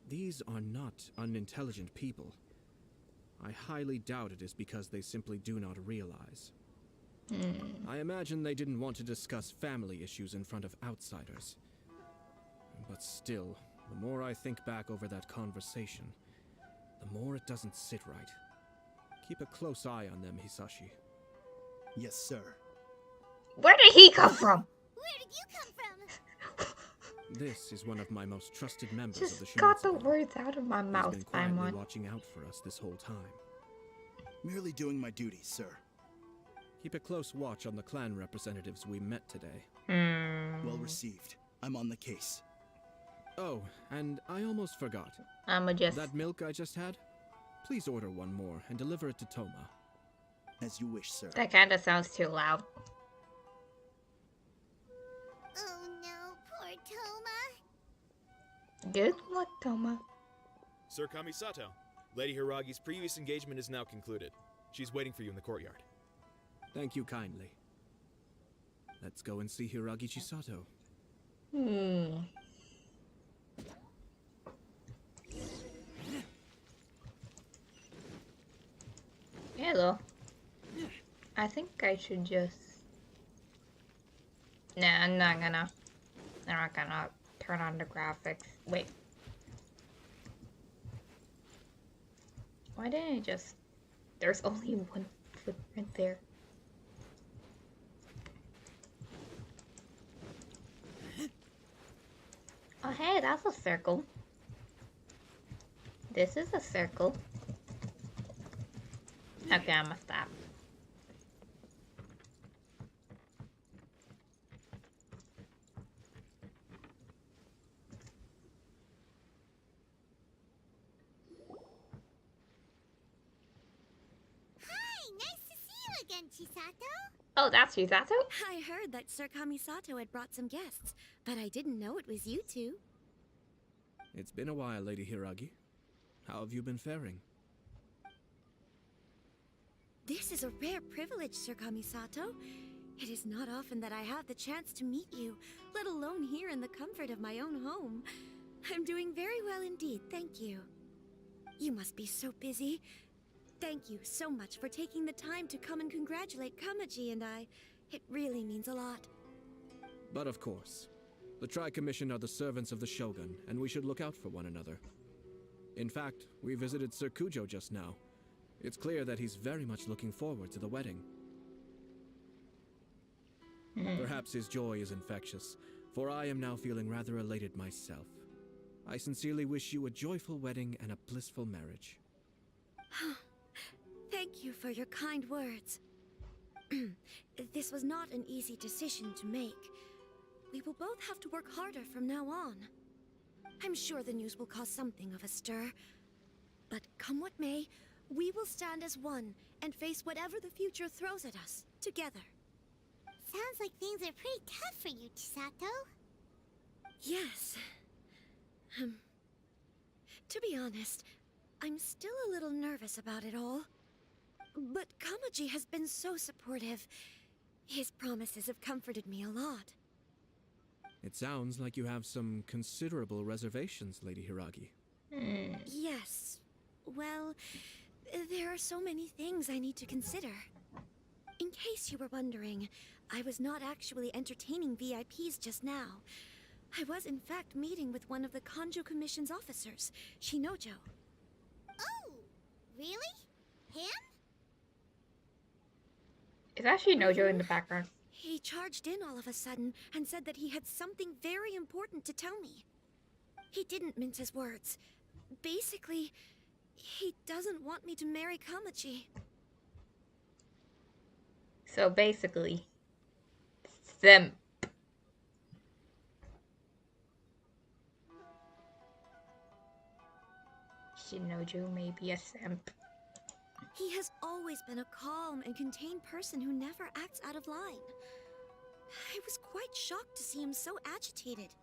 These are not unintelligent people. I highly doubt it is because they simply do not realize. I imagine they didn't want to discuss family issues in front of outsiders. But still, The more I think back over that conversation, the more it doesn't sit right. Keep a close eye on them, Hisashi. Yes, sir. Where did he come from? Where did you come from? This is one of my most trusted members of the Just got the Shimotsu. words out of my He's mouth, been quietly Paimon. watching out for us this whole time. Merely doing my duties, sir. Keep a close watch on the clan representatives we met today. Well received. I'm on the case. Oh, and I almost forgot. I'ma just... That milk I just had? Please order one more and deliver it to Toma. As you wish, sir. That kinda sounds too loud. Oh no, poor Toma. Good luck, Toma. Sir Kamisato, Lady Hiragi's previous engagement is now concluded. She's waiting for you in the courtyard. Thank you kindly. Let's go and see Hiragi Chisato. Hello. I think I should just... Nah, I'm not gonna turn on the graphics. Wait. Why didn't I just... There's only one footprint there. Oh hey, that's a circle. This is a circle. Okay, I'm gonna stop. Hi, nice to see you again, Chisato. Oh, that's Chisato? I heard that Sir Kamisato had brought some guests, but I didn't know it was you two. It's been a while, Lady Hiragi. How have you been faring? This is a rare privilege, Sir Kamisato. It is not often that I have the chance to meet you, let alone here in the comfort of my own home. I'm doing very well indeed, thank you. You must be so busy. Thank you so much for taking the time to come and congratulate Kamaji and I. It really means a lot. But of course, the Tri-Commission are the servants of the Shogun, and we should look out for one another. In fact, we visited Sir Kujo just now. It's clear that he's very much looking forward to the wedding. Perhaps his joy is infectious, for I am now feeling rather elated myself. I sincerely wish you a joyful wedding and a blissful marriage. Thank you for your kind words. This was not an easy decision to make. We will both have to work harder from now on. I'm sure the news will cause something of a stir. But come what may, we will stand as one and face whatever the future throws at us, together. Sounds like things are pretty tough for you, Chisato. Yes. To be honest, I'm still a little nervous about it all. But Kamaji has been so supportive. His promises have comforted me a lot. It sounds like you have some considerable reservations, Lady Hiragi. Yes. Well, there are so many things I need to consider. In case you were wondering, I was not actually entertaining VIPs just now. I was in fact meeting with one of the Kanjo Commission's officers, Shinojo. Oh, really? Him? Is that Shinojo in the background? He charged in all of a sudden and said that he had something very important to tell me. He didn't mince his words. Basically, he doesn't want me to marry Kamaji. So basically, simp. Shinojo may be a simp. He has always been a calm and contained person who never acts out of line. I was quite shocked to see him so agitated.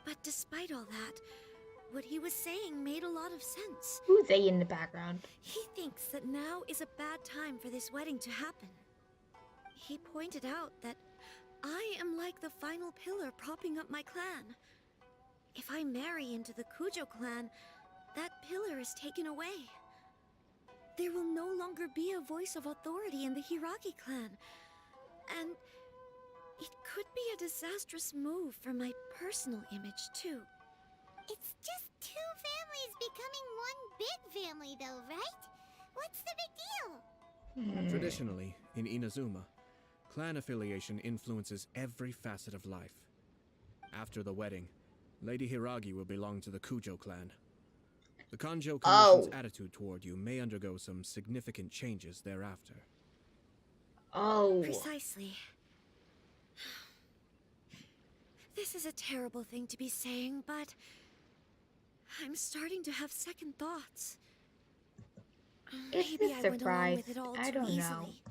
But despite all that, what he was saying made a lot of sense. Who's they in the background? He thinks that now is a bad time for this wedding to happen. He pointed out that I am like the final pillar propping up my clan. If I marry into the Kujo clan, that pillar is taken away. There will no longer be a voice of authority in the Hiragi clan. And it could be a disastrous move for my personal image, too. It's just two families becoming one big family, though, right? What's the big deal? Traditionally, in Inazuma, clan affiliation influences every facet of life. After the wedding, Lady Hiragi will belong to the Kujo clan. The Kanjo Commission's attitude toward you may undergo some significant changes thereafter. Oh. Precisely. This is a terrible thing to be saying, but I'm starting to have second thoughts. Maybe I went along with it all I too don't know. easily.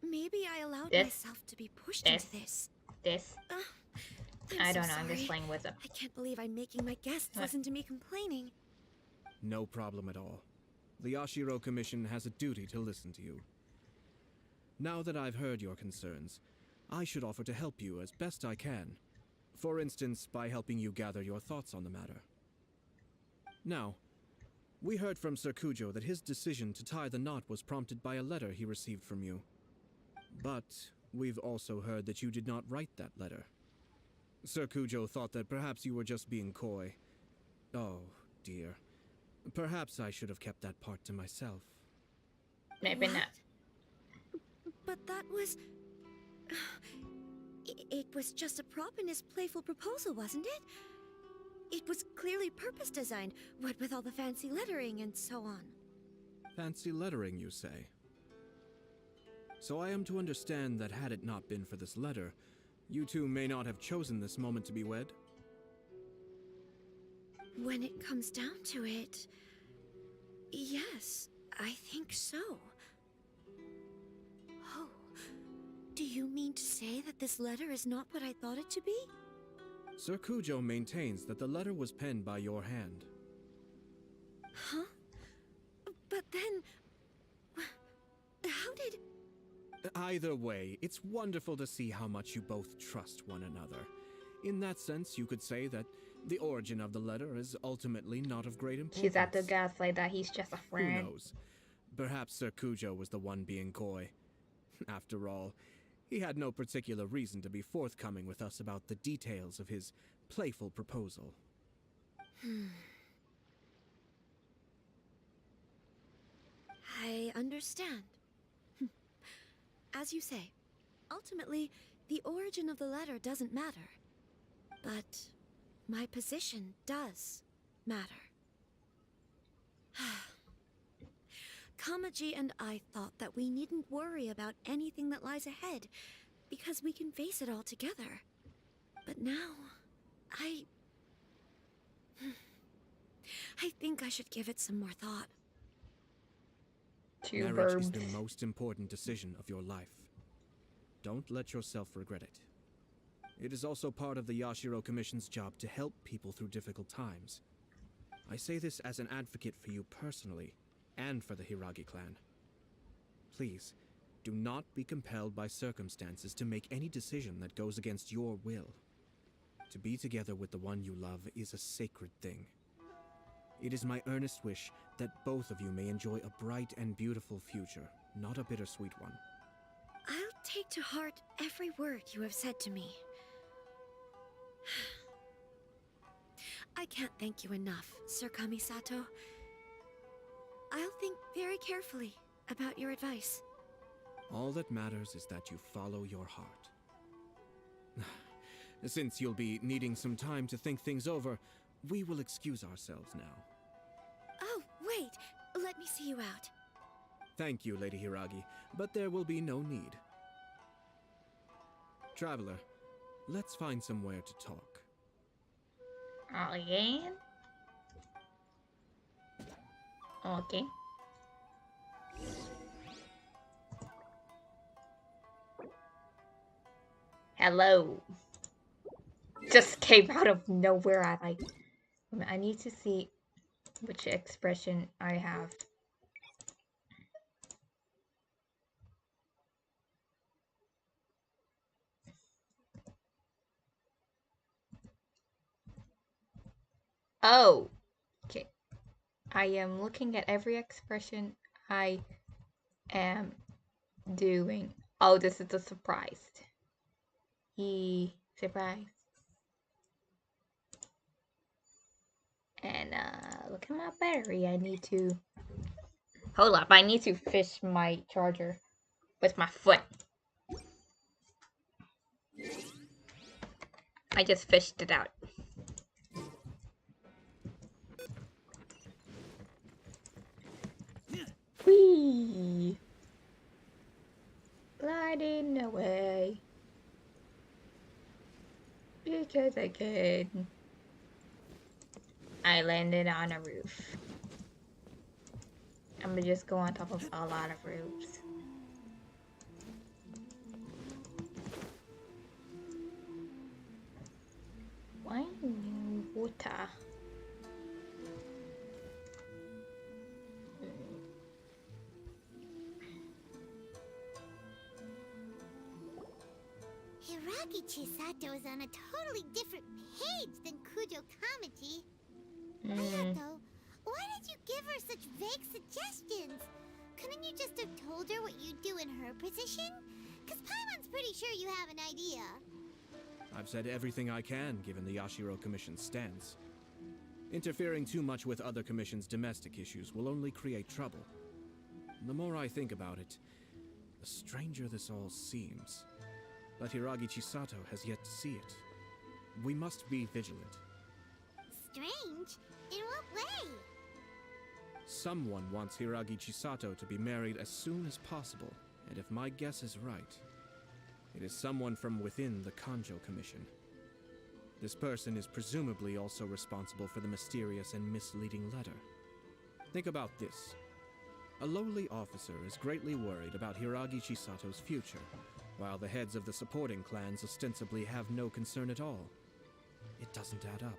Maybe I allowed This- myself to be pushed into this. I'm I so don't know, I'm just sorry. playing with them. I can't believe I'm making my guests listen to me complaining. No problem at all. The Yashiro Commission has a duty to listen to you. Now that I've heard your concerns, I should offer to help you as best I can. For instance, by helping you gather your thoughts on the matter. Now, we heard from Sir Kujo that his decision to tie the knot was prompted by a letter he received from you. But we've also heard that you did not write that letter. Sir Kujo thought that perhaps you were just being coy. Oh, dear. Perhaps I should have kept that part to myself. Maybe not. But that was... It was just a prop in his playful proposal, wasn't it? It was clearly purpose designed, what with all the fancy lettering and so on. Fancy lettering, you say? So I am to understand that had it not been for this letter, you two may not have chosen this moment to be wed? When it comes down to it... Yes, I think so. Oh, do you mean to say that this letter is not what I thought it to be? Sir Kujo maintains that the letter was penned by your hand. Huh? But then... How did... Either way, it's wonderful to see how much you both trust one another. In that sense, you could say that the origin of the letter is ultimately not of great importance. She's at the gaslight that he's just a friend. Who knows? Perhaps Sir Kujo was the one being coy. After all, he had no particular reason to be forthcoming with us about the details of his playful proposal. I understand. As you say, ultimately, the origin of the letter doesn't matter. But my position does matter. Kamaji and I thought that we needn't worry about anything that lies ahead, because we can face it all together. But now, I think I should give it some more thought. Marriage is the most important decision of your life. Don't let yourself regret it. It is also part of the Yashiro Commission's job to help people through difficult times. I say this as an advocate for you personally, and for the Hiragi clan. Please, do not be compelled by circumstances to make any decision that goes against your will. To be together with the one you love is a sacred thing. It is my earnest wish that both of you may enjoy a bright and beautiful future, not a bittersweet one. I'll take to heart every word you have said to me. I can't thank you enough, Sir Kamisato. I'll think very carefully about your advice. All that matters is that you follow your heart. Since you'll be needing some time to think things over, we will excuse ourselves now. Oh, wait! Let me see you out. Thank you, Lady Hiragi, but there will be no need. Traveler, let's find somewhere to talk. Again? Okay. Hello. Just came out of nowhere. I need to see which expression I have. Oh, okay. I am looking at every expression I am doing. Oh, this is a surprise. Surprise. And look at my battery. I need to hold up. I need to fish my charger with my foot. I just fished it out. Whee! Gliding away. Because I can. I landed on a roof. I'm gonna just go on top of a lot of roofs. Why new water? Hiragi Chisato is on a totally different page than Kujo Kamaji. Ayato, why did you give her such vague suggestions? Couldn't you just have told her what you'd do in her position? Cause Paimon's pretty sure you have an idea. I've said everything I can given the Yashiro Commission's stance. Interfering too much with other commissions' domestic issues will only create trouble. The more I think about it, the stranger this all seems. But Hiragi Chisato has yet to see it. We must be vigilant. Strange? In what way? Someone wants Hiragi Chisato to be married as soon as possible, and if my guess is right, it is someone from within the Kanjo Commission. This person is presumably also responsible for the mysterious and misleading letter. Think about this. A lowly officer is greatly worried about Hiragi Chisato's future, while the heads of the supporting clans ostensibly have no concern at all. It doesn't add up.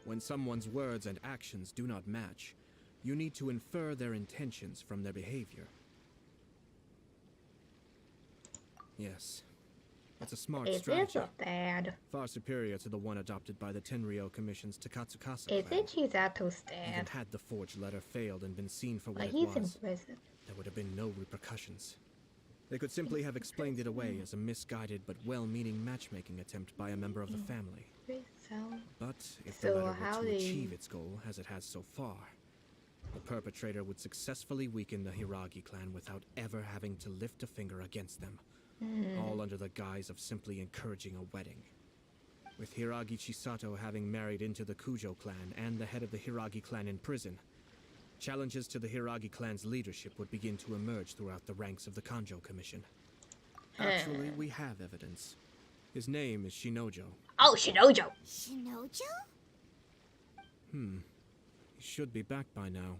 When someone's words and actions do not match, you need to infer their intentions from their behavior. Yes, it's a smart strategy. Is it bad? Far superior to the one adopted by the Tenryou Commission's Takatsukasa Is clan. it Chisato's Even dad? had the forged letter failed and been seen for what But it he's in was, prison. there would have been no repercussions. They could simply have explained it away as a misguided but well-meaning matchmaking attempt by a member of the family. But if the So letter how were to they- achieve its goal, as it has so far, the perpetrator would successfully weaken the Hiragi clan without ever having to lift a finger against them, all under the guise of simply encouraging a wedding. With Hiragi Chisato having married into the Kujo clan and the head of the Hiragi clan in prison, challenges to the Hiragi clan's leadership would begin to emerge throughout the ranks of the Kanjo Commission. Actually, we have evidence. His name is Shinojo. Oh, Shinojo! Shinojo? He should be back by now.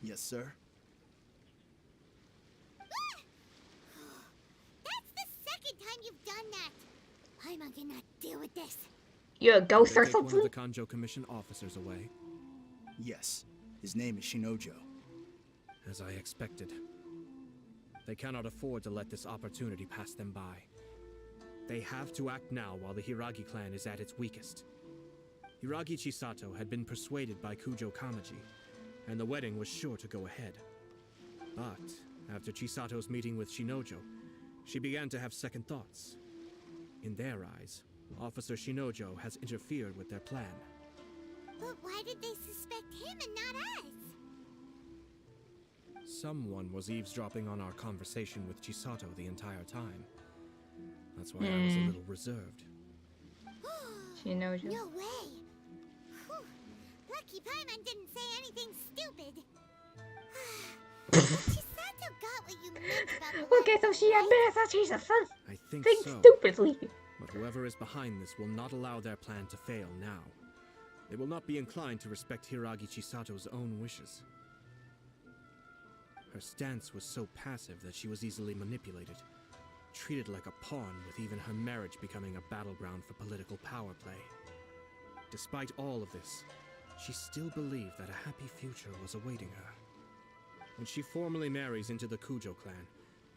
Yes, sir. That's the second time you've done that. Paimon cannot deal with this. You're a ghost They or take one something? of the Kanjo Commission officers away, Yes. His name is Shinojo. as I expected. They cannot afford to let this opportunity pass them by. They have to act now while the Hiragi clan is at its weakest. Hiragi Chisato had been persuaded by Kujo Kamaji, and the wedding was sure to go ahead. But after Chisato's meeting with Shinojo, she began to have second thoughts. In their eyes, Officer Shinojo has interfered with their plan. But why did they suspect him and not us? Someone was eavesdropping on our conversation with Chisato the entire time. That's why I was a little reserved. Shinojo. No way. Whew. Lucky Paimon didn't say anything stupid. But Chisato got what you meant about the Okay, so she admits that she's a son. I think Think so. stupidly. But whoever is behind this will not allow their plan to fail now. They will not be inclined to respect Hiragi Chisato's own wishes. Her stance was so passive that she was easily manipulated, treated like a pawn, with even her marriage becoming a battleground for political power play. Despite all of this, she still believed that a happy future was awaiting her. When she formally marries into the Kujo clan,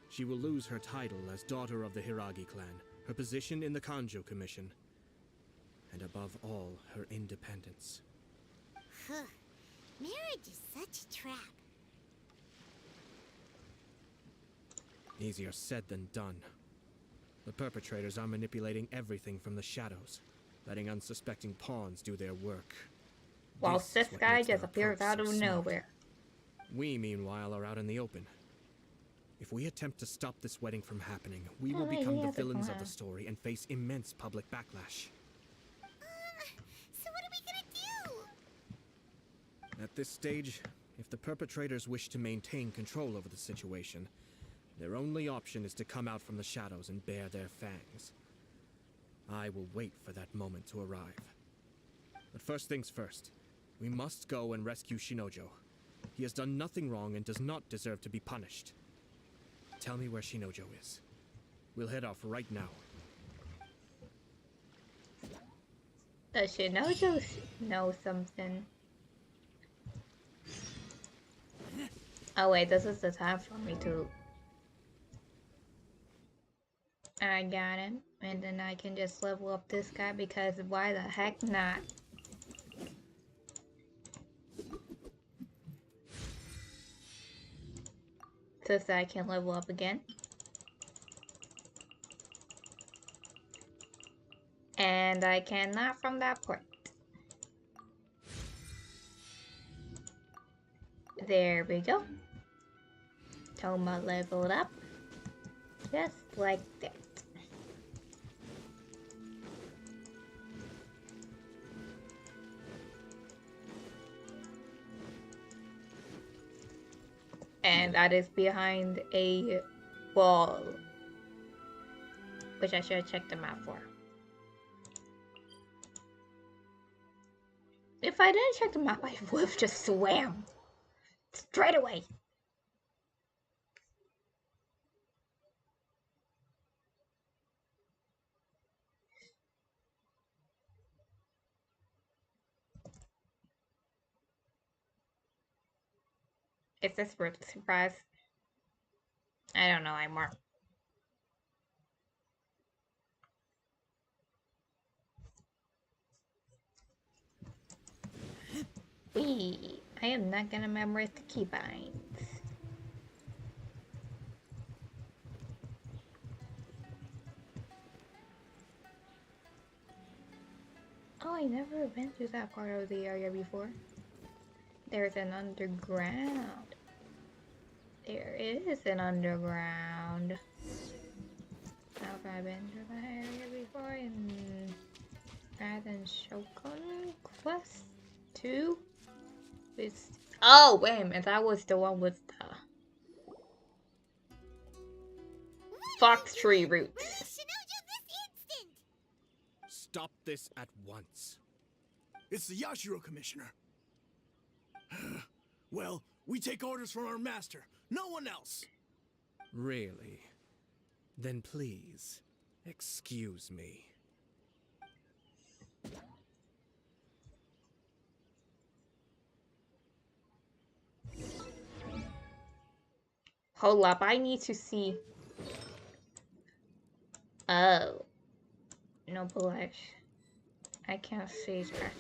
she will lose her title as daughter of the Hiragi clan, her position in the Kanjo Commission, and above all, her independence. Huh. Marriage is such a trap. Easier said than done. The perpetrators are manipulating everything from the shadows, letting unsuspecting pawns do their work. While This is this what guy makes their just appears approach out so of smart. nowhere. We, meanwhile, are out in the open. If we attempt to stop this wedding from happening, we will Oh, wait, become he the has a villains of the plan. story and face immense public backlash. So what are we gonna do? At this stage, if the perpetrators wish to maintain control over the situation, their only option is to come out from the shadows and bare their fangs. I will wait for that moment to arrive. But first things first, we must go and rescue Shinojo. He has done nothing wrong and does not deserve to be punished. Tell me where Shinojo is. We'll head off right now. Does Shinojo know something? Oh wait, this is the time for me to... I got him. And then I can just level up this guy because why the heck not? So that I can level up again. And I cannot from that point. There we go. Toma leveled up. Just like that. And that is behind a wall. Which I should have checked the map for. If I didn't check the map, I would have just swam. Straight away. Is this for the surprise? I don't know anymore. Wee! I am not gonna memorize the keybinds. Oh, I never been to that part of the area before. There's an underground. There is an underground. Have I been to that area before in Dragon Shogun Quest 2? Oh, wait a minute, that was the one with the fox tree roots. Shinojo this instant! Stop this at once. It's the Yashiro Commissioner. Well, we take orders from our master, no one else. Really? Then please, excuse me. Hold up, I need to see. Oh. No blush. I can't see that.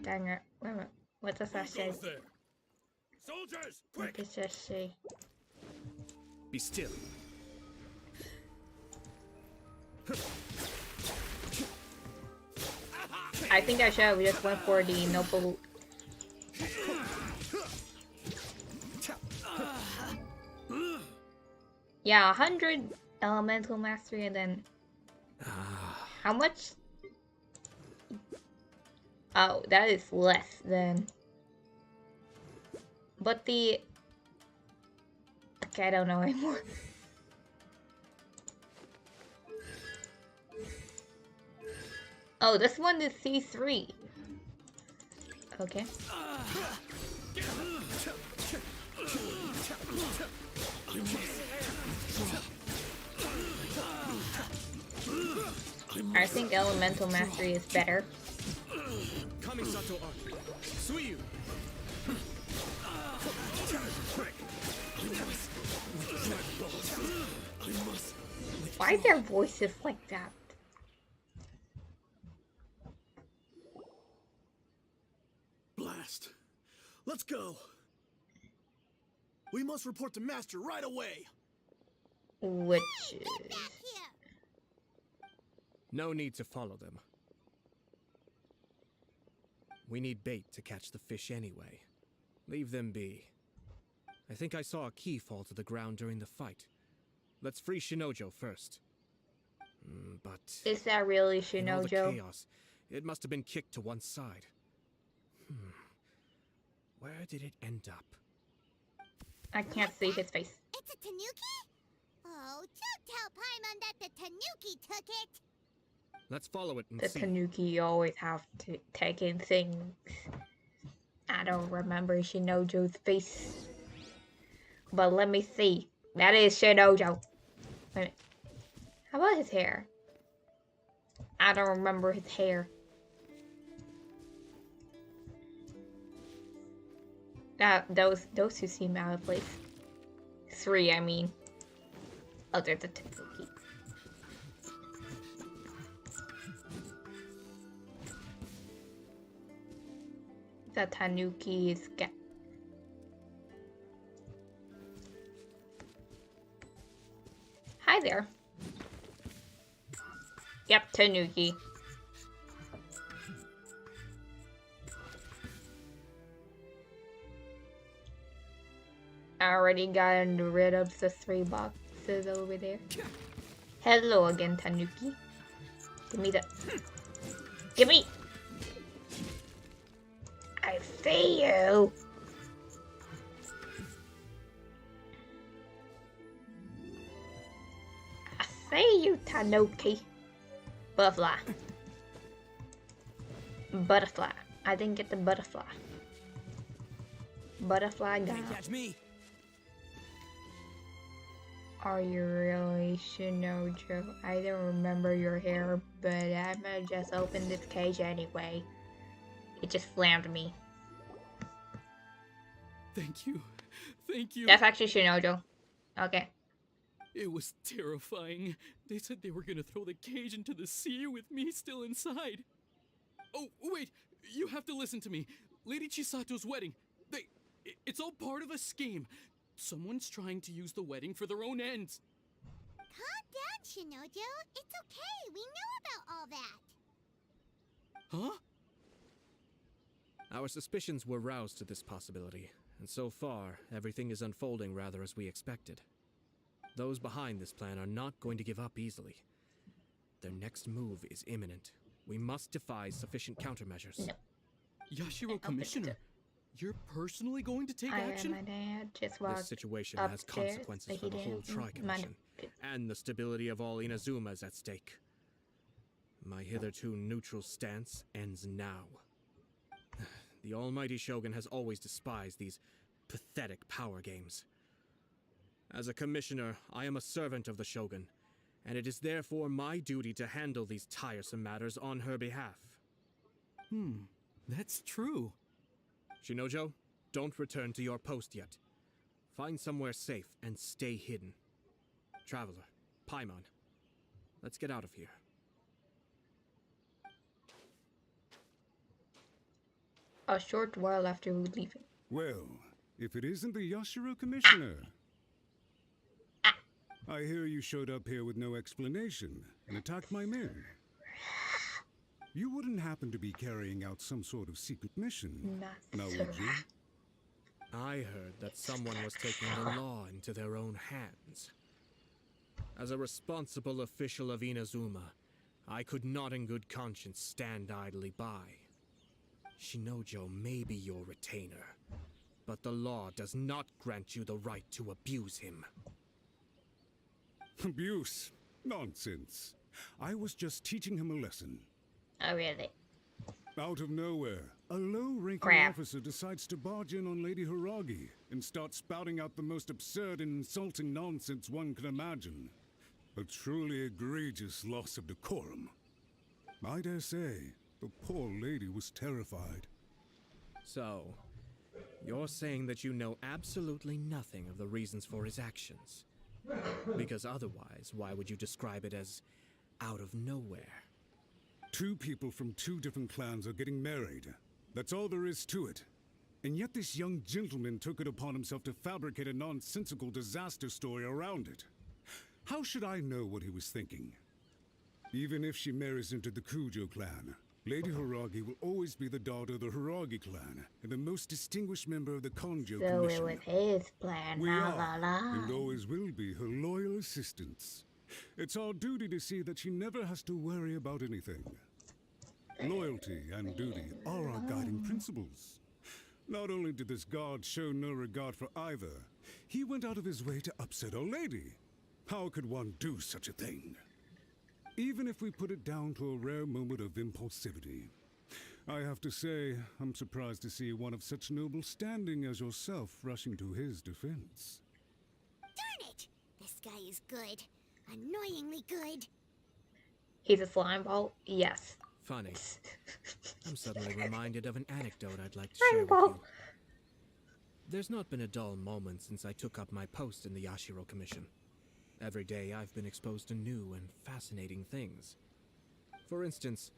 Dang it. Wait a minute. What does that say? Soldiers, What does that say? Be still. I think I should have just went for the noble. Yeah, 100 elemental mastery and then how much? Oh, that is less than. But the okay, I don't know anymore. Oh, this one is C3. Okay. I think elemental mastery is better. Kamisato art. Suiyu. Why are their voices like that? Blast. Let's go. We must report to Master right away. Which is... Back here! No need to follow them. We need bait to catch the fish anyway. Leave them be. I think I saw a key fall to the ground during the fight. Let's free Shinojo first. But Is that really in all the Shinojo? chaos, it must have been kicked to one side. Where did it end up? I can't see his face. It's a Tanuki? Oh, don't tell Paimon that the Tanuki took it! Let's follow it and The see. Tanuki always have to take in things. I don't remember Shinojo's face. But let me see. That is Shinojo. Wait a minute. How about his hair? I don't remember his hair. Those two seem out of place. 3, I mean. Oh, there's a Tanuki. The Tanuki is Hi there. Yep, Tanuki. I already gotten rid of the 3 boxes over there. Hello again, Tanuki. Give me that. Give me! I see you! I see you, Tanuki. Butterfly. Butterfly. I didn't get the butterfly. Butterfly guy. Can't catch me. Are you really Shinojo? I don't remember your hair, but I'ma just open this cage anyway. It just slammed me. Thank you. Thank you. That's actually Shinojo. Okay. It was terrifying. They said they were gonna throw the cage into the sea with me still inside. Oh, wait! You have to listen to me. Lady Chisato's wedding. It's all part of a scheme. Someone's trying to use the wedding for their own ends. Calm down, Shinojo. It's okay. We know about all that. Huh? Our suspicions were roused to this possibility, and so far, everything is unfolding rather as we expected. Those behind this plan are not going to give up easily. Their next move is imminent. We must devise sufficient countermeasures. No. Yashiro Commissioner, you're personally going to take action? My dad just walked This situation upstairs, has consequences but for the he whole didn't Tri-Commission, and the stability of all Inazumas at stake. My hitherto neutral stance ends now. The almighty Shogun has always despised these pathetic power games. As a commissioner, I am a servant of the Shogun, and it is therefore my duty to handle these tiresome matters on her behalf. That's true. Shinojo, don't return to your post yet. Find somewhere safe and stay hidden. Traveler, Paimon, let's get out of here. A short while after leaving. Well, if it isn't the Yashiro Commissioner. I hear you showed up here with no explanation and attacked my men. You wouldn't happen to be carrying out some sort of secret mission, now would you? I heard that someone was taking the law into their own hands. As a responsible official of Inazuma, I could not in good conscience stand idly by. Shinojo may be your retainer, but the law does not grant you the right to abuse him. Abuse? Nonsense. I was just teaching him a lesson. Oh, really? Out of nowhere, a low-ranking Crap. officer decides to barge in on Lady Hiragi and start spouting out the most absurd and insulting nonsense one can imagine. A truly egregious loss of decorum. I dare say, the poor lady was terrified. So, you're saying that you know absolutely nothing of the reasons for his actions? Because otherwise, why would you describe it as out of nowhere? 2 people from 2 different clans are getting married. That's all there is to it. And yet this young gentleman took it upon himself to fabricate a nonsensical disaster story around it. How should I know what he was thinking? Even if she marries into the Kujo clan, Lady Hiragi will always be the daughter of the Hiragi clan and the most distinguished member of the Konjo So Commission. it was his plan, We la are, la la. and always will be, her loyal assistants. It's our duty to see that she never has to worry about anything. Loyalty and duty are our guiding principles. Not only did this guard show no regard for either, he went out of his way to upset our lady. How could one do such a thing? Even if we put it down to a rare moment of impulsivity. I have to say, I'm surprised to see one of such noble standing as yourself rushing to his defense. Darn it! This guy is good. Annoyingly good. He's a slime ball? Yes. Funny. I'm suddenly reminded of an anecdote I'd like to Slime share with ball. you. There's not been a dull moment since I took up my post in the Yashiro Commission. Every day I've been exposed to new and fascinating things. For instance,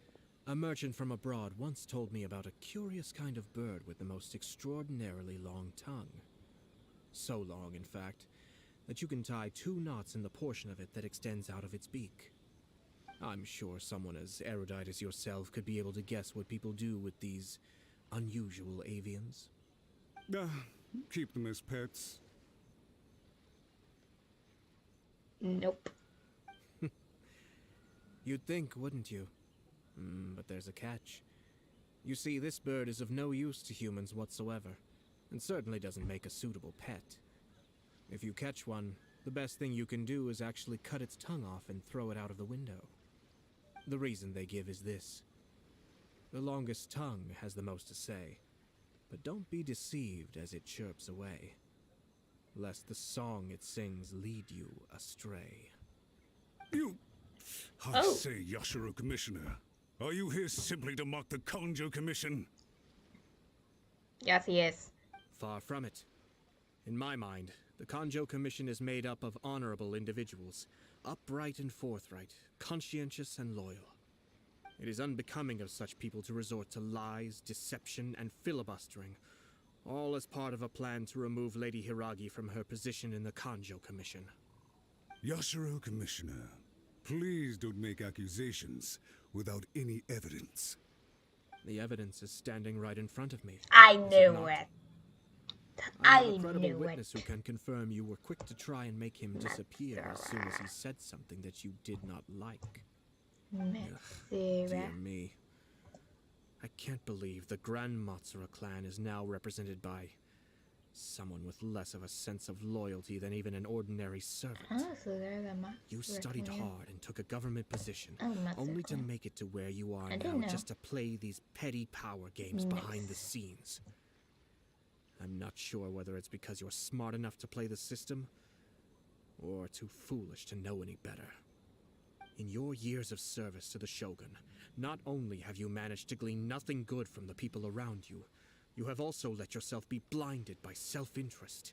a merchant from abroad once told me about a curious kind of bird with the most extraordinarily long tongue. So long, in fact, that you can tie 2 knots in the portion of it that extends out of its beak. I'm sure someone as erudite as yourself could be able to guess what people do with these unusual avians. Keep them as pets. Nope. You'd think, wouldn't you? But there's a catch. You see, this bird is of no use to humans whatsoever, and certainly doesn't make a suitable pet. If you catch one, the best thing you can do is actually cut its tongue off and throw it out of the window. The reason they give is this. The longest tongue has the most to say, but don't be deceived as it chirps away, lest the song it sings lead you astray. I say, Yashiro Commissioner, are you here simply to mock the Konjo Commission? Yes, he is. Far from it. In my mind, the Konjo Commission is made up of honorable individuals, upright and forthright, conscientious and loyal. It is unbecoming of such people to resort to lies, deception, and filibustering, all as part of a plan to remove Lady Hiragi from her position in the Konjo Commission. Yashiro Commissioner, please don't make accusations without any evidence. The evidence is standing right in front of me. I is knew not? it. I have I a credible knew witness it. who can confirm you were quick to try and make him disappear as soon as he said something that you did not like. Dear me. I can't believe the Grand Matsura clan is now represented by someone with less of a sense of loyalty than even an ordinary servant. Oh, so they're the Matsura You studied clan. hard and took a government position, Oh, Matsura only to clan. make it to where you are I now didn't know. just to play these petty power games Nice. behind the scenes. I'm not sure whether it's because you're smart enough to play the system, or too foolish to know any better. In your years of service to the Shogun, not only have you managed to glean nothing good from the people around you, you have also let yourself be blinded by self-interest.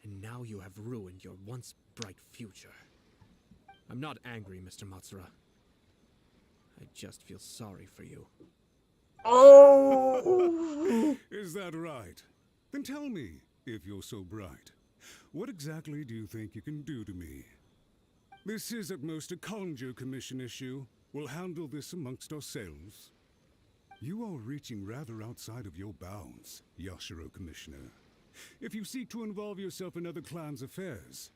And now you have ruined your once bright future. I'm not angry, Mr. Matsura. I just feel sorry for you. Oh! Is that right? Then tell me, if you're so bright, what exactly do you think you can do to me? This is at most a Konjo Commission issue. We'll handle this amongst ourselves. You are reaching rather outside of your bounds, Yashiro Commissioner. If you seek to involve yourself in other clans' affairs,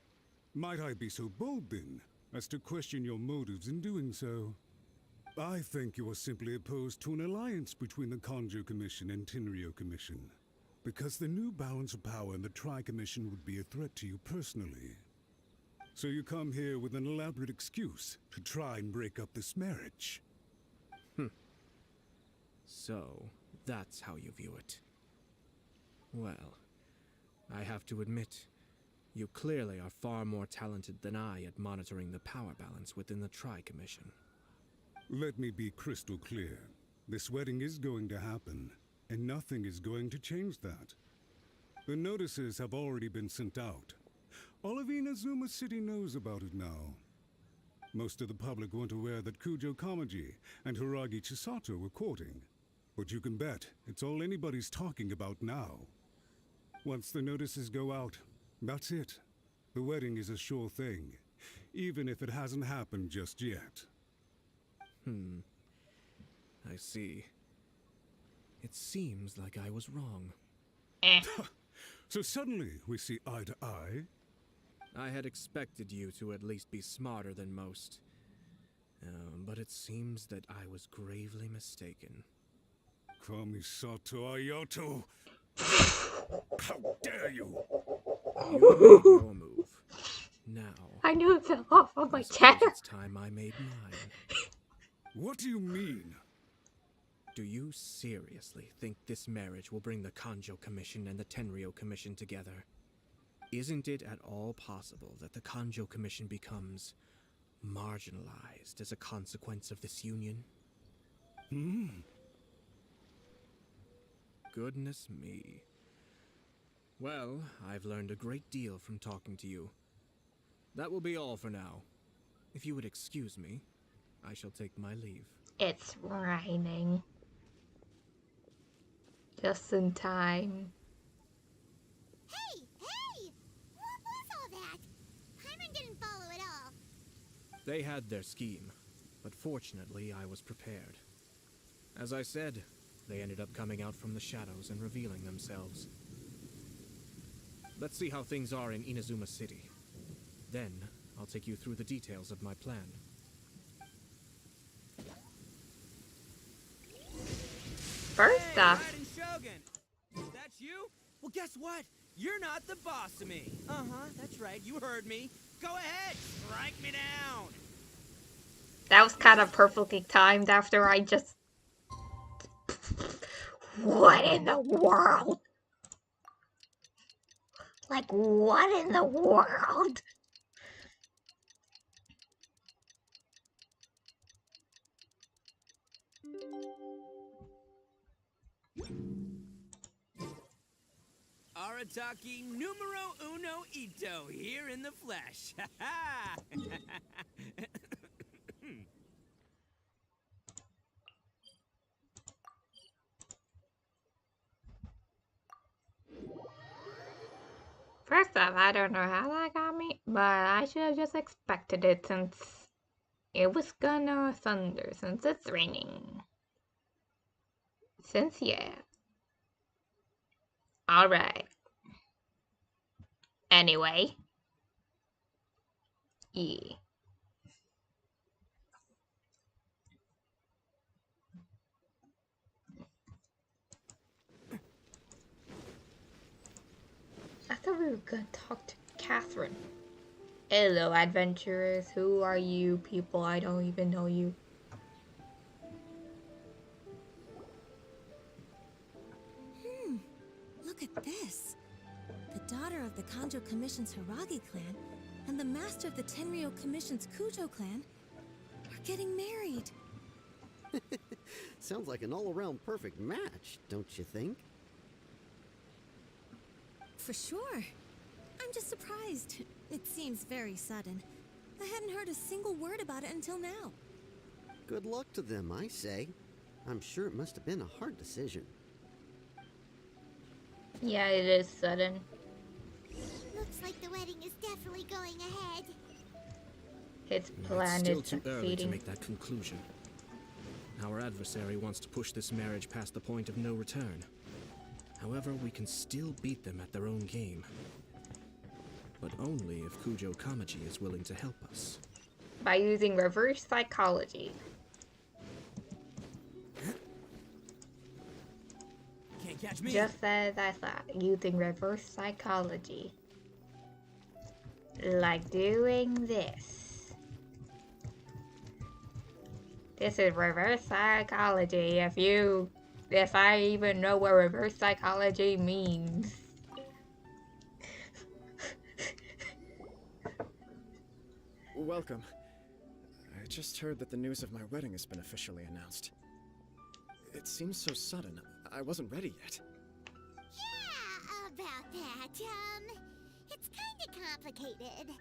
might I be so bold then, as to question your motives in doing so? I think you are simply opposed to an alliance between the Konjo Commission and Tenryo Commission, because the new balance of power in the Tri-Commission would be a threat to you personally. So you come here with an elaborate excuse to try and break up this marriage. So, that's how you view it. Well, I have to admit, you clearly are far more talented than I at monitoring the power balance within the Tri-Commission. Let me be crystal clear. This wedding is going to happen, and nothing is going to change that. The notices have already been sent out. All of Inazuma City knows about it now. Most of the public weren't aware that Kujo Kamaji and Hiragi Chisato were courting. But you can bet it's all anybody's talking about now. Once the notices go out, that's it. The wedding is a sure thing, even if it hasn't happened just yet. I see. It seems like I was wrong. Eh. So suddenly we see eye to eye? I had expected you to at least be smarter than most. But it seems that I was gravely mistaken. Kamisato Ayato! How dare you! You made your move. Now, I knew it fell off on my I suppose chair. it's time I made mine. What do you mean? Do you seriously think this marriage will bring the Kanjo Commission and the Tenryo Commission together? Isn't it at all possible that the Kanjo Commission becomes marginalized as a consequence of this union? Goodness me. Well, I've learned a great deal from talking to you. That will be all for now. If you would excuse me, I shall take my leave. It's raining. Just in time. Hey! Hey! What was all that? Paimon didn't follow at all. They had their scheme, but fortunately I was prepared. As I said, they ended up coming out from the shadows and revealing themselves. Let's see how things are in Inazuma City. Then, I'll take you through the details of my plan. First off, Shogun! That's you? Well, guess what? You're not the boss of me. Uh-huh, that's right. You heard me. Go ahead, strike me down. that was kind of perfectly timed after I just... What in the world? Like, what in the world? Arataki numero uno Ito here in the flesh. Ha ha! First off, I don't know how that got me, but I should have just expected it since it was gonna thunder, since it's raining. Since, yeah. Alright. Anyway. Yeah. I thought we were gonna talk to Catherine. Hello, adventurers. Who are you people? I don't even know you. Look at this. The daughter of the Kanjo Commission's Hiragi clan and the master of the Tenryo Commission's Kujo clan are getting married. Sounds like an all-around perfect match, don't you think? For sure. I'm just surprised. It seems very sudden. I hadn't heard a single word about it until now. Good luck to them, I say. I'm sure it must have been a hard decision. Yeah, it is sudden. Looks like the wedding is definitely going ahead. His It's plan still is too early to succeeding. make that conclusion. Our adversary wants to push this marriage past the point of no return. However, we can still beat them at their own game. But only if Kujo Kamaji is willing to help us. By using reverse psychology. Can't catch me. Just as I thought, using reverse psychology. Like doing this. This is reverse psychology. If I even know what reverse psychology means. Welcome. I just heard that the news of my wedding has been officially announced. It seems so sudden. I wasn't ready yet. Yeah, about that. It's kinda complicated.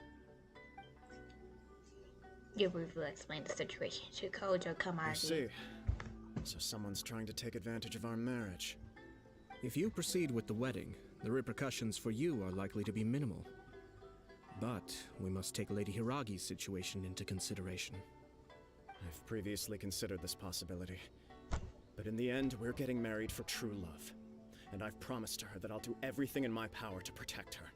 You briefly explain the situation to Kojo Kamaji. I see. So someone's trying to take advantage of our marriage. If you proceed with the wedding, the repercussions for you are likely to be minimal. But we must take Lady Hiragi's situation into consideration. I've previously considered this possibility. But in the end, we're getting married for true love. And I've promised her that I'll do everything in my power to protect her.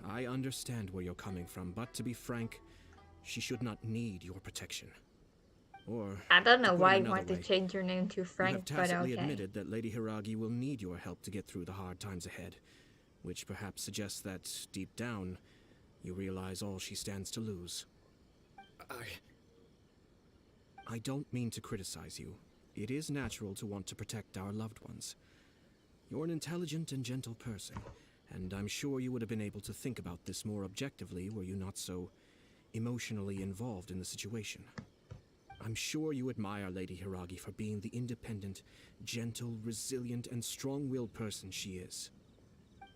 I understand where you're coming from, but to be frank, she should not need your protection. Or, I don't know to put why it you another want to way, change your name to you Frank, have but tacitly okay. admitted that Lady Hiragi will need your help to get through the hard times ahead, which perhaps suggests that, deep down, you realize all she stands to lose. I don't mean to criticize you. It is natural to want to protect our loved ones. You're an intelligent and gentle person, and I'm sure you would have been able to think about this more objectively were you not so emotionally involved in the situation. I'm sure you admire Lady Hiragi for being the independent, gentle, resilient, and strong-willed person she is.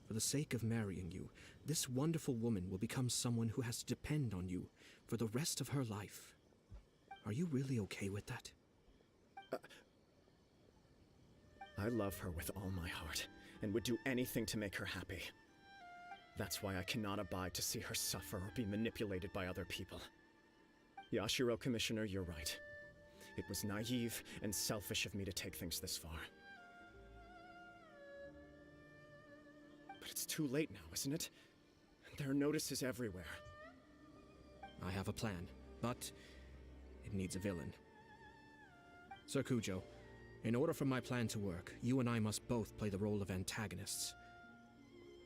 For the sake of marrying you, this wonderful woman will become someone who has to depend on you for the rest of her life. Are you really okay with that? I love her with all my heart, and would do anything to make her happy. That's why I cannot abide to see her suffer or be manipulated by other people. Yashiro, Commissioner, you're right. It was naive and selfish of me to take things this far. But it's too late now, isn't it? There are notices everywhere. I have a plan, but it needs a villain. Sir Kujo, in order for my plan to work, you and I must both play the role of antagonists.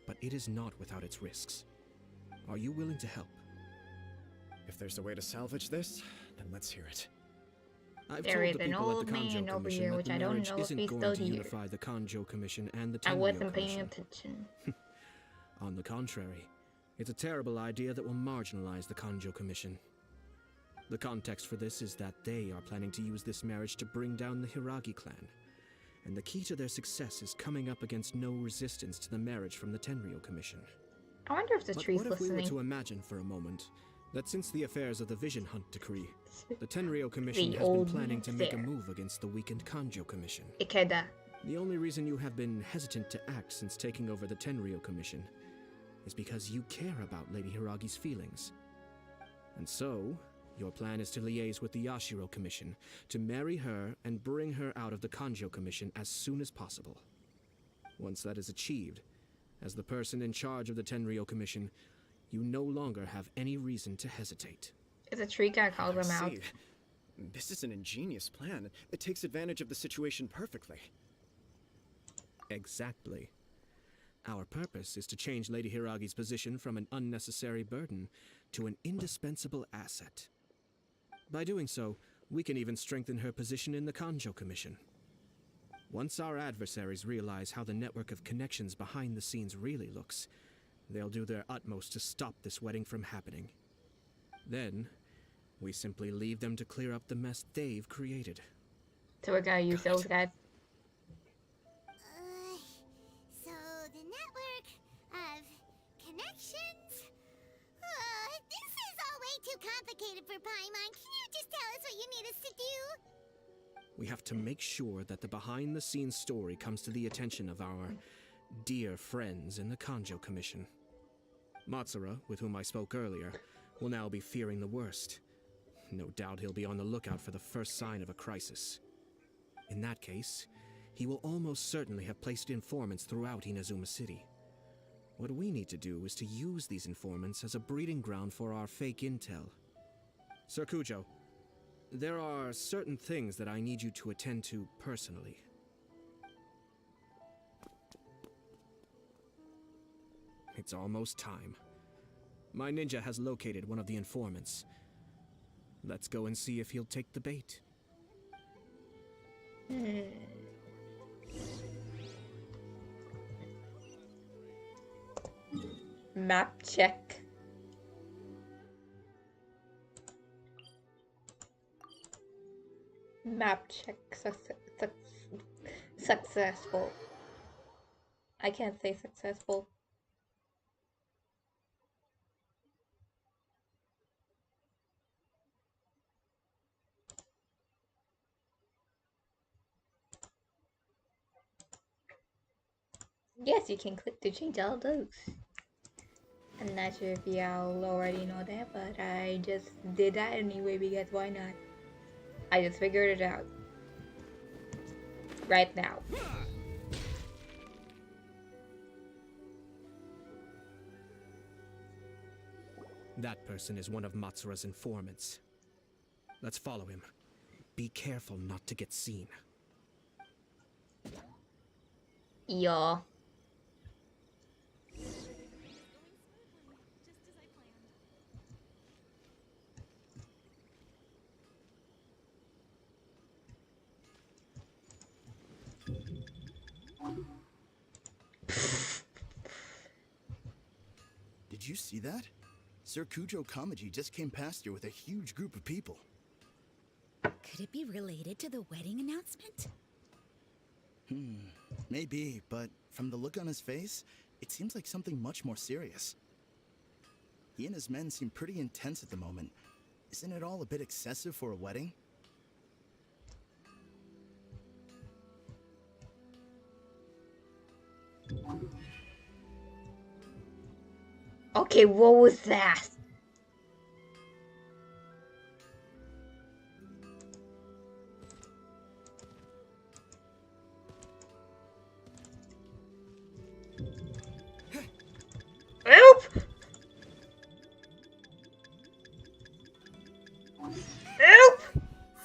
But it is not without its risks. Are you willing to help? If there's a way to salvage this, then let's hear it. I've There told is the an people at old the Kanjo man over Commission here, that which the I don't marriage know if isn't he's going still to here. unify the Kanjo Commission and the I Tenryou wasn't paying Commission. attention. On the contrary, it's a terrible idea that will marginalize the Kanjo Commission. The context for this is that they are planning to use this marriage to bring down the Hiragi clan. And the key to their success is coming up against no resistance to the marriage from the Tenryou Commission. I wonder if the But tree's what if we were listening. to imagine for a moment that since the affairs of the Vision Hunt Decree, the Tenryou Commission The has been old planning to make a there. move against the weakened Kanjo Commission. Ikeda. The only reason you have been hesitant to act since taking over the Tenryou Commission is because you care about Lady Hiragi's feelings. And so, your plan is to liaise with the Yashiro Commission to marry her and bring her out of the Kanjo Commission as soon as possible. Once that is achieved, as the person in charge of the Tenryou Commission, you no longer have any reason to hesitate. If the tree guy calls I him out. see. This is an ingenious plan. It takes advantage of the situation perfectly. Exactly. Our purpose is to change Lady Hiragi's position from an unnecessary burden to an indispensable asset. By doing so, we can even strengthen her position in the Kanjo Commission. Once our adversaries realize how the network of connections behind the scenes really looks, they'll do their utmost to stop this wedding from happening. Then, we simply leave them to clear up the mess they've created. So we're gonna use those guys. So the network of connections? This is all way too complicated for Paimon. Can you just tell us what you need us to do? We have to make sure that the behind-the-scenes story comes to the attention of our dear friends in the Kanjo Commission. Matsura, with whom I spoke earlier, will now be fearing the worst. No doubt he'll be on the lookout for the first sign of a crisis. In that case, he will almost certainly have placed informants throughout Inazuma City. What we need to do is to use these informants as a breeding ground for our fake intel. Sir Kujo, there are certain things that I need you to attend to personally. It's almost time. My ninja has located one of the informants. Let's go and see if he'll take the bait. Map check. Map check successful. I can't say successful. Yes, you can click to change all those. I'm not sure if y'all already know that, but I just did that anyway because why not? I just figured it out. right now. That person is one of Matsura's informants. Let's follow him. Be careful not to get seen. Yeah. Did you see that? Sir Kujo Kamaji just came past here with a huge group of people. Could it be related to the wedding announcement? Maybe, but from the look on his face, it seems like something much more serious. He and his men seem pretty intense at the moment. Isn't it all a bit excessive for a wedding? Okay, what was that? Oop! Oop!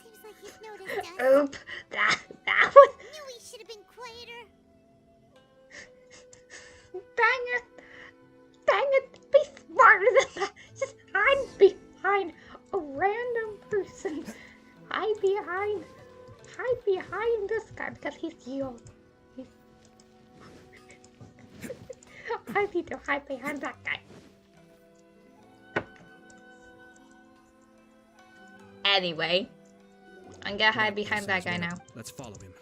Seems like he's noticed us. Oop! That was. Knew we should have been quieter. Dang it! Dang it! Be smarter than that! Just hide behind a random person. Hide behind this guy because he's young. I need to hide behind that guy. Anyway, I'm gonna hide behind that guy now. Let's follow him.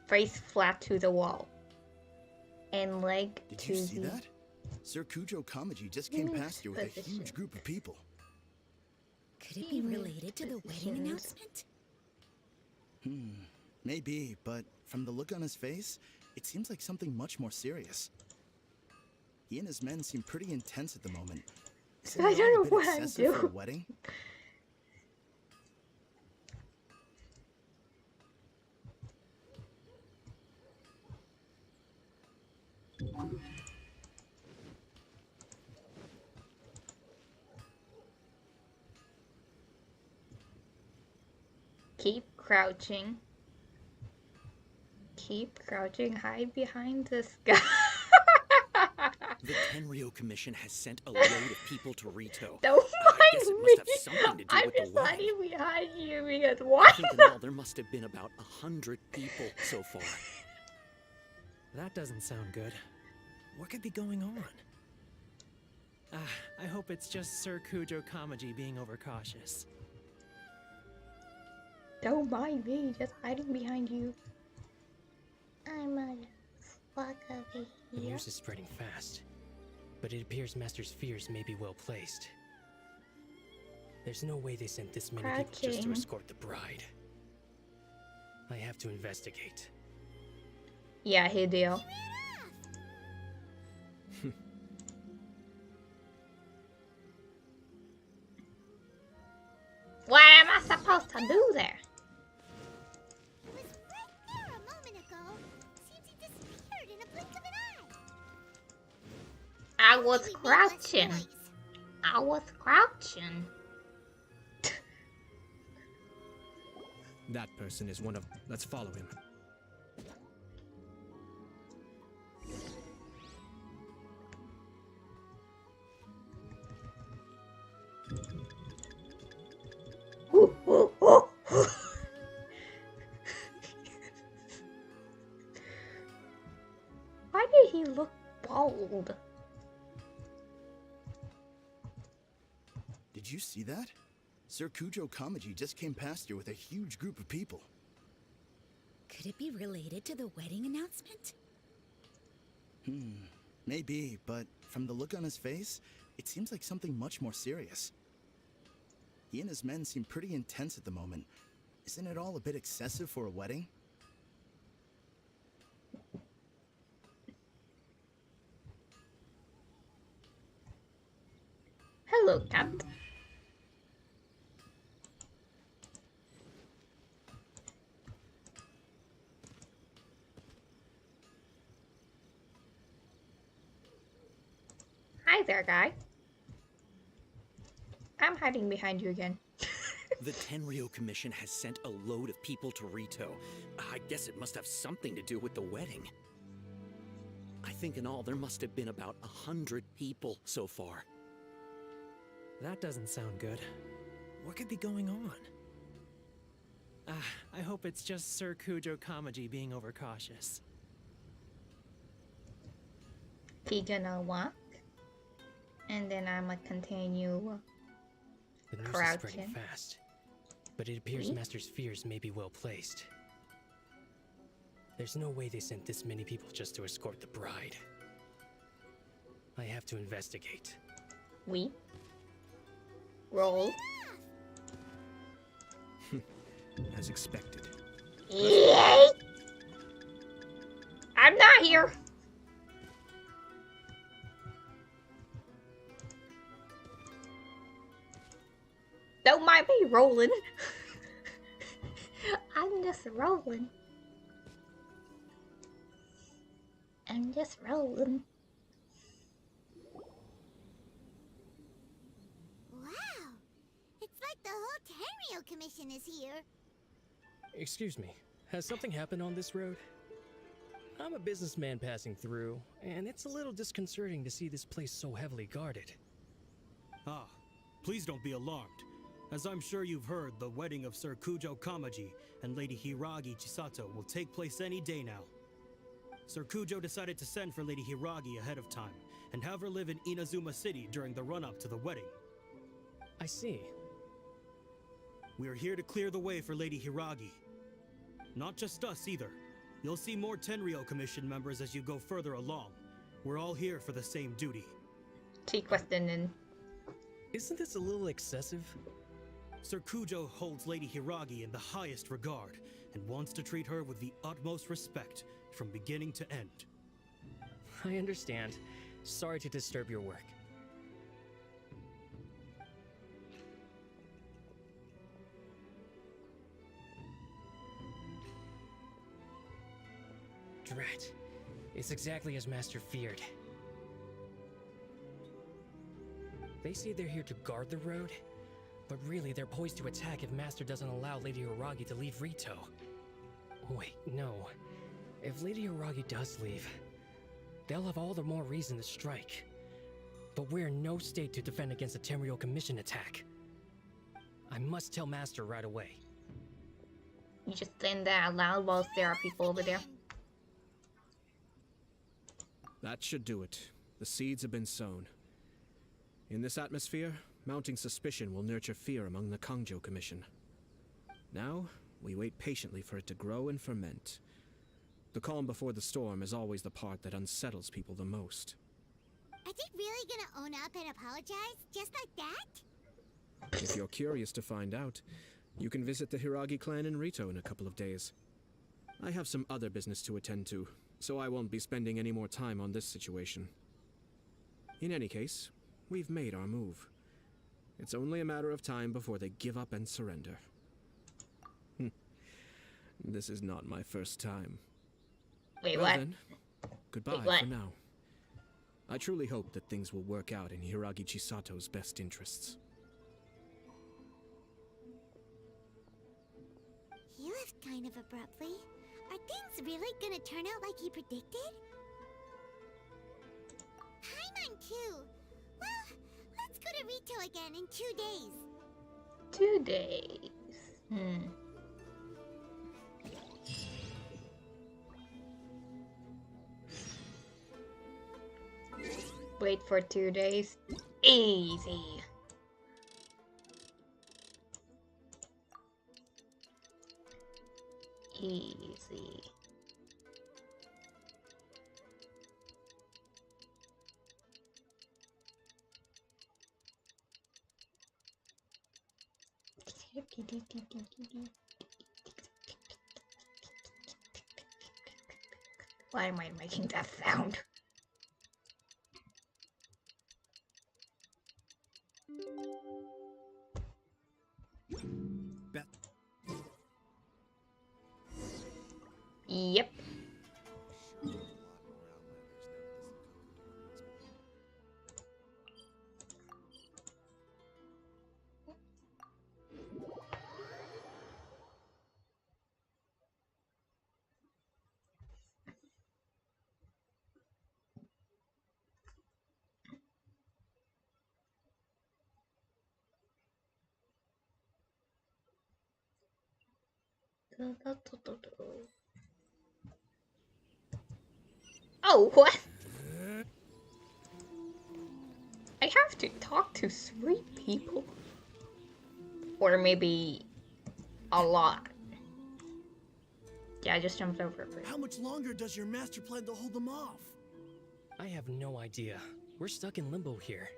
Face flat to the wall. And leg Did to you see the... that? Sir Kujo Kamaji just came past here with a position. huge group of people. Could it be related to the wedding announcement? Maybe, but from the look on his face, it seems like something much more serious. He and his men seem pretty intense at the moment. Isn't I it don't all a know bit what I excessive for do. a wedding? Keep crouching. Keep crouching. Hide behind this guy. The Tenryo Commission has sent a load of people to Rito. Don't I guess mind it must have me. something to do I'm with the just wedding. hiding behind you because I why think in not? all there must have been about 100 people so far. That doesn't sound good. What could be going on? I hope it's just Sir Kujo Kamaji being overcautious. Don't mind me. Just hiding behind you. I'm gonna walk over The here. news is spreading fast, but it appears Master's fears may be well placed. There's no way they sent this many people just to Crouching. escort the bride. I have to investigate. Yeah, Hideo. What am I supposed to do there? He was right there a moment ago. Seems he disappeared in a blink of an eye. I was We made less crouching. noise. I was crouching. That person is one of... Let's follow him. Ooh, ooh, ooh, ooh. Why did he look bald? Did you see that? Sir Kujo Kamaji just came past here with a huge group of people. Could it be related to the wedding announcement? Maybe, but from the look on his face, it seems like something much more serious. He and his men seem pretty intense at the moment. Isn't it all a bit excessive for a wedding? there, guy. I'm hiding behind you again. The Tenryo Commission has sent a load of people to Rito. I guess it must have something to do with the wedding. I think in all there must have been about 100 people so far. That doesn't sound good. What could be going on? I hope it's just Sir Kujo Kamaji being overcautious. He gonna walk, and then I'ma continue The news is crouching. spreading fast, but it appears Master's fears may be well placed. There's no way they sent this many people just to escort the bride. I have to investigate. We roll. As expected. Yay! I'm not here. Don't mind me rolling. I'm just rolling. I'm just rolling. Wow! It's like the whole Tenryo Commission is here. Excuse me, has something happened on this road? I'm a businessman passing through, and it's a little disconcerting to see this place so heavily guarded. Ah, please don't be alarmed. As I'm sure you've heard, the wedding of Sir Kujo Kamaji and Lady Hiragi Chisato will take place any day now. Sir Kujo decided to send for Lady Hiragi ahead of time, and have her live in Inazuma City during the run-up to the wedding. I see. We are here to clear the way for Lady Hiragi. Not just us either. You'll see more Tenryo Commission members as you go further along. We're all here for the same duty. Questioning. Isn't this a little excessive? Sir Kujo holds Lady Hiragi in the highest regard, and wants to treat her with the utmost respect, from beginning to end. I understand. Sorry to disturb your work. Drat. It's exactly as Master feared. They say they're here to guard the road, but really they're poised to attack if Master doesn't allow Lady Hiragi to leave Rito. Wait, no. If Lady Hiragi does leave, they'll have all the more reason to strike. But we're in no state to defend against a Tenryo Commission attack. I must tell Master right away. You just saying that out loud whilst there are people over there. That should do it. The seeds have been sown. In this atmosphere, mounting suspicion will nurture fear among the Kangjo Commission. Now, we wait patiently for it to grow and ferment. The calm before the storm is always the part that unsettles people the most. Are they really gonna own up and apologize? Just like that? If you're curious to find out, you can visit the Hiragi clan in Rito in a couple of days. I have some other business to attend to, so I won't be spending any more time on this situation. In any case, we've made our move. It's only a matter of time before they give up and surrender. This is not my first time. Wait, well what? Then, goodbye Wait, what? for now. I truly hope that things will work out in Hiragi Chisato's best interests. He left kind of abruptly. Are things really gonna turn out like he predicted? Paimon too. Well, let's go to Rito again in 2 days. 2 days. Wait for 2 days. Easy. Easy. Why am I making that sound? Yep. Oh, what? I have to talk to 3 people? Or maybe a lot. Yeah, I just jumped over it. How much longer does your master plan to hold them off? I have no idea. We're stuck in limbo here.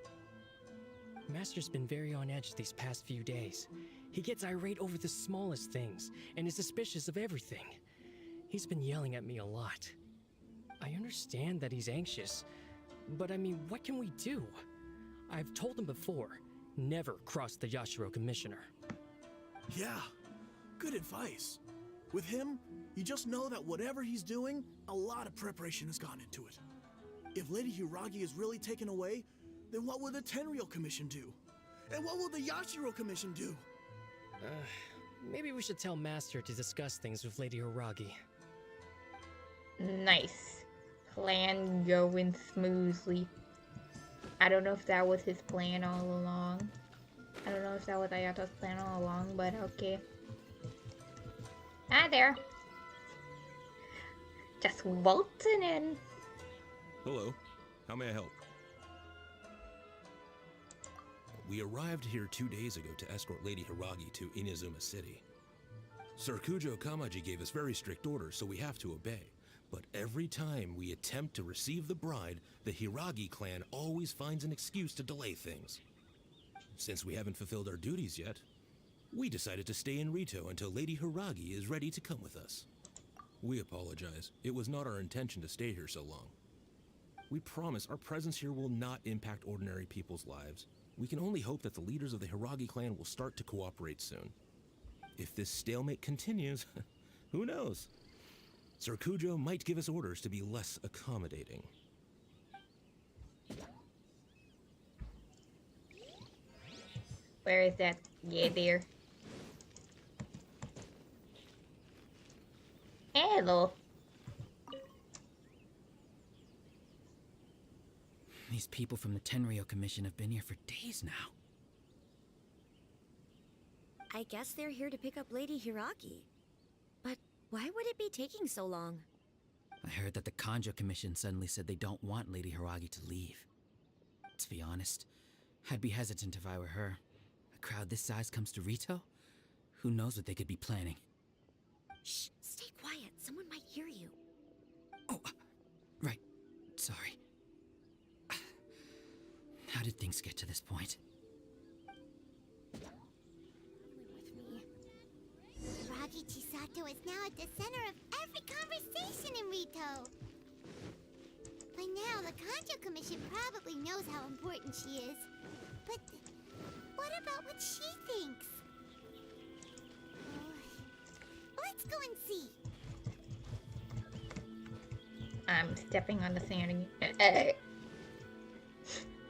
Master's been very on edge these past few days. He gets irate over the smallest things and is suspicious of everything. He's been yelling at me a lot. I understand that he's anxious, but I mean, what can we do? I've told him before, never cross the Yashiro Commissioner. Yeah, good advice. With him, you just know that whatever he's doing, a lot of preparation has gone into it. If Lady Hiragi is really taken away, then what will the Tenryou Commission do? And what will the Yashiro Commission do? Maybe we should tell Master to discuss things with Lady Hiragi. Nice. Plan going smoothly. I don't know if that was his plan all along. I don't know if that was Ayato's plan all along, but okay. Hi there. Just waltzing in. Hello. How may I help? We arrived here 2 days ago to escort Lady Hiragi to Inazuma City. Sir Kujo Kamaji gave us very strict orders, so we have to obey. But every time we attempt to receive the bride, the Hiragi clan always finds an excuse to delay things. Since we haven't fulfilled our duties yet, we decided to stay in Rito until Lady Hiragi is ready to come with us. We apologize. It was not our intention to stay here so long. We promise our presence here will not impact ordinary people's lives. We can only hope that the leaders of the Hiragi clan will start to cooperate soon. If this stalemate continues, who knows? Sir Kujo might give us orders to be less accommodating. Where is that? Yeah, there. Hello. These people from the Tenryou Commission have been here for days now. I guess they're here to pick up Lady Hiragi. But why would it be taking so long? I heard that the Kanjo Commission suddenly said they don't want Lady Hiragi to leave. To be honest, I'd be hesitant if I were her. A crowd this size comes to Rito? Who knows what they could be planning? Shh, stay quiet. Someone might hear you. Oh, right. Sorry. How did things get to this point? Hiragi Chisato is now at the center of every conversation in Rito. By now, the Kanjo Commission probably knows how important she is. But what about what she thinks? Let's go and see. I'm stepping on the sand again.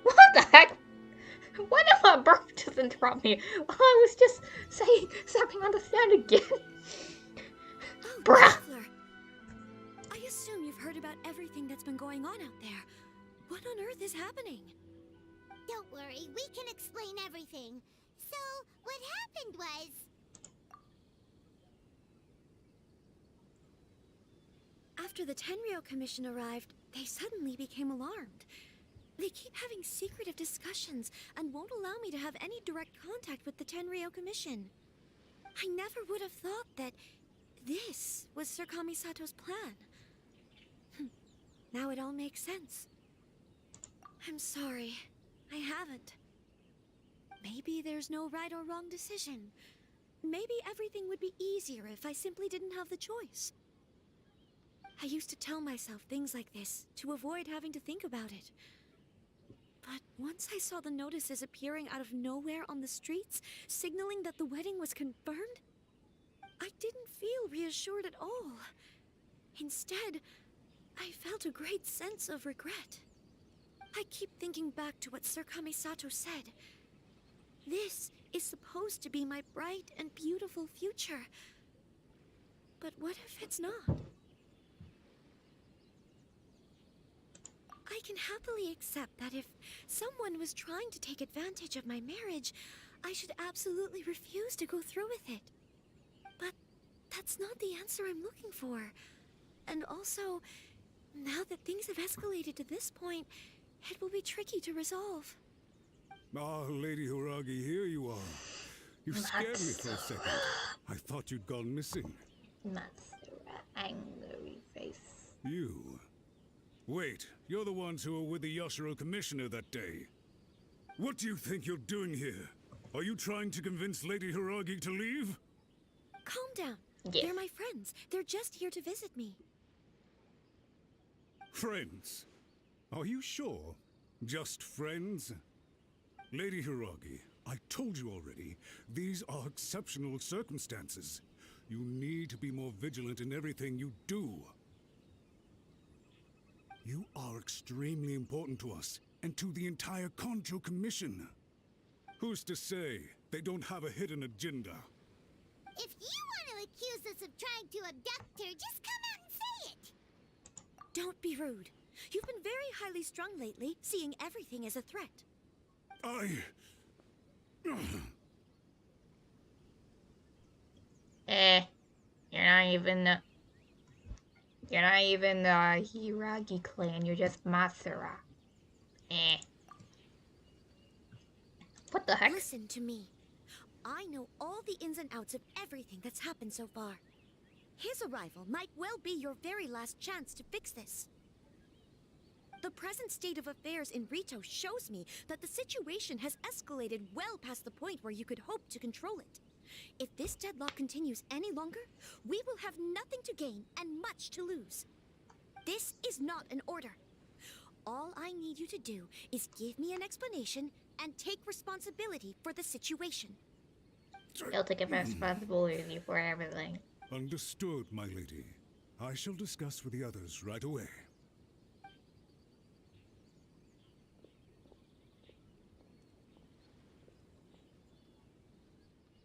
What the heck? Why did my bird just interrupt me? I was just saying, stepping on the sand again. Oh, Bruh. Traveler. I assume you've heard about everything that's been going on out there. What on earth is happening? Don't worry, we can explain everything. So, what happened was... After the Tenryou Commission arrived, they suddenly became alarmed. They keep having secretive discussions and won't allow me to have any direct contact with the Tenryou Commission. I never would have thought that this was Sir Kamisato's plan. Now it all makes sense. I'm sorry. I haven't. Maybe there's no right or wrong decision. Maybe everything would be easier if I simply didn't have the choice. I used to tell myself things like this to avoid having to think about it. But once I saw the notices appearing out of nowhere on the streets, signaling that the wedding was confirmed, I didn't feel reassured at all. Instead, I felt a great sense of regret. I keep thinking back to what Sir Kamisato said. This is supposed to be my bright and beautiful future. But what if it's not? I can happily accept that if someone was trying to take advantage of my marriage, I should absolutely refuse to go through with it. But That's not the answer I'm looking for. And also, now that things have escalated to this point, it will be tricky to resolve. Ah, Lady Hiragi, here you are. You scared me for a second. I thought you'd gone missing. Matsura, angry face. You? Wait, you're the ones who were with the Yashiro Commissioner that day. What do you think you're doing here? Are you trying to convince Lady Hiragi to leave? Calm down. Yes. They're my friends. They're just here to visit me. Friends? Are you sure? Just friends? Lady Hiragi, I told you already, these are exceptional circumstances. You need to be more vigilant in everything you do. You are extremely important to us, and to the entire Kanjo Commission. Who's to say they don't have a hidden agenda? If you want to accuse us of trying to abduct her, just come out and say it! Don't be rude. You've been very highly strung lately, seeing everything as a threat. You're not even the Hiragi clan, you're just Matsura. What the heck? Listen to me. I know all the ins and outs of everything that's happened so far. His arrival might well be your very last chance to fix this. The present state of affairs in Rito shows me that the situation has escalated well past the point where you could hope to control it. If this deadlock continues any longer, we will have nothing to gain and much to lose. This is not an order. All I need you to do is give me an explanation and take responsibility for the situation. You'll take responsibility for everything. Understood, my lady. I shall discuss with the others right away.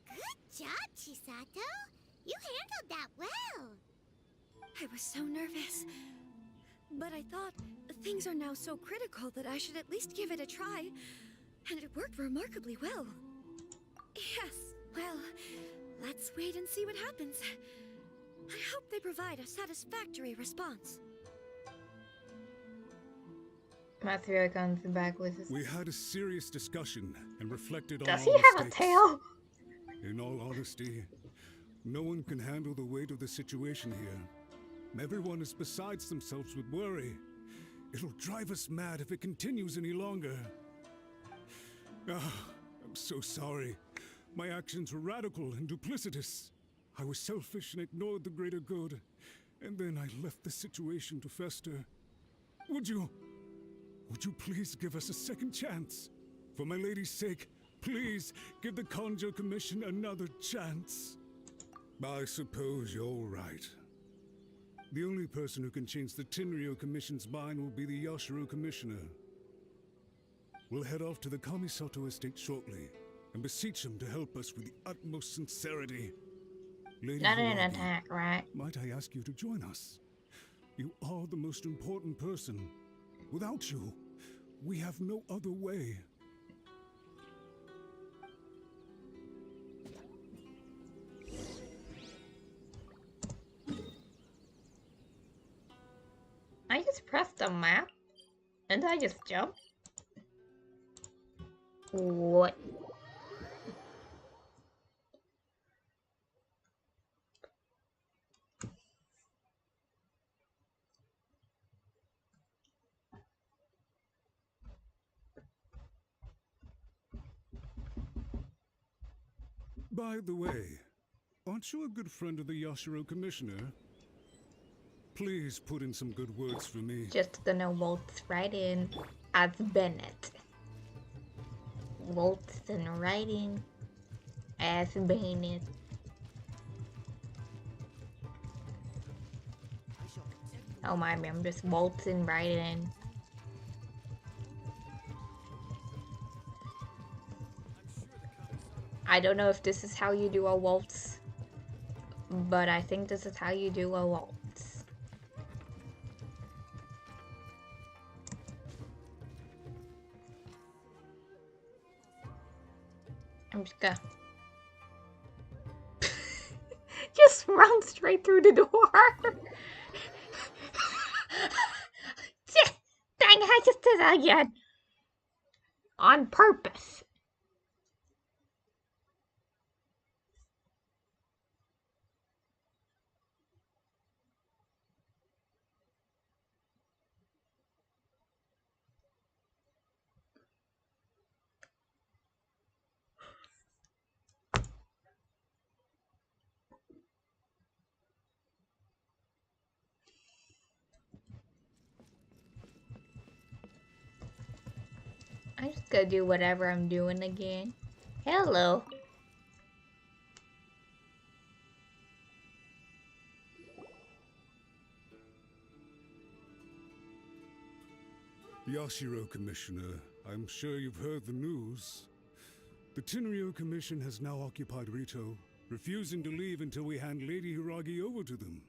Good job, Chisato. You handled that well. I was so nervous. But I thought things are now so critical that I should at least give it a try. And it worked remarkably well. Yes, well, let's wait and see what happens. I hope they provide a satisfactory response. Matsura comes back with his... We had a serious discussion and reflected on Does our he have mistakes. a tail? In all honesty, no one can handle the weight of the situation here. Everyone is besides themselves with worry. It'll drive us mad if it continues any longer. I'm so sorry. My actions were radical and duplicitous. I was selfish and ignored the greater good. And then I left the situation to fester. Would you please give us a second chance? For my lady's sake, please give the Kanjo Commission another chance. I suppose you're right. The only person who can change the Tenryo Commission's mind will be the Yashiro Commissioner. We'll head off to the Kamisato estate shortly and beseech him to help us with the utmost sincerity. Lady Not an Hiragi, attack, right? might I ask you to join us? You are the most important person. Without you, we have no other way. I just pressed the map and I just jumped. What? By the way, aren't you a good friend of the Yashiro Commissioner? Please put in some good words for me. Just gonna waltz right in as Bennett. Waltzing right in as Bennett. Oh my, I'm just waltzing right in. I don't know if this is how you do a waltz, but I think this is how you do a waltz. I'm just gonna... Just run straight through the door. Dang it, I just did that again. On purpose. I'm just gonna do whatever I'm doing again. Hello. Yashiro, Commissioner, I'm sure you've heard the news. The Tenryo Commission has now occupied Rito, refusing to leave until we hand Lady Hiragi over to them.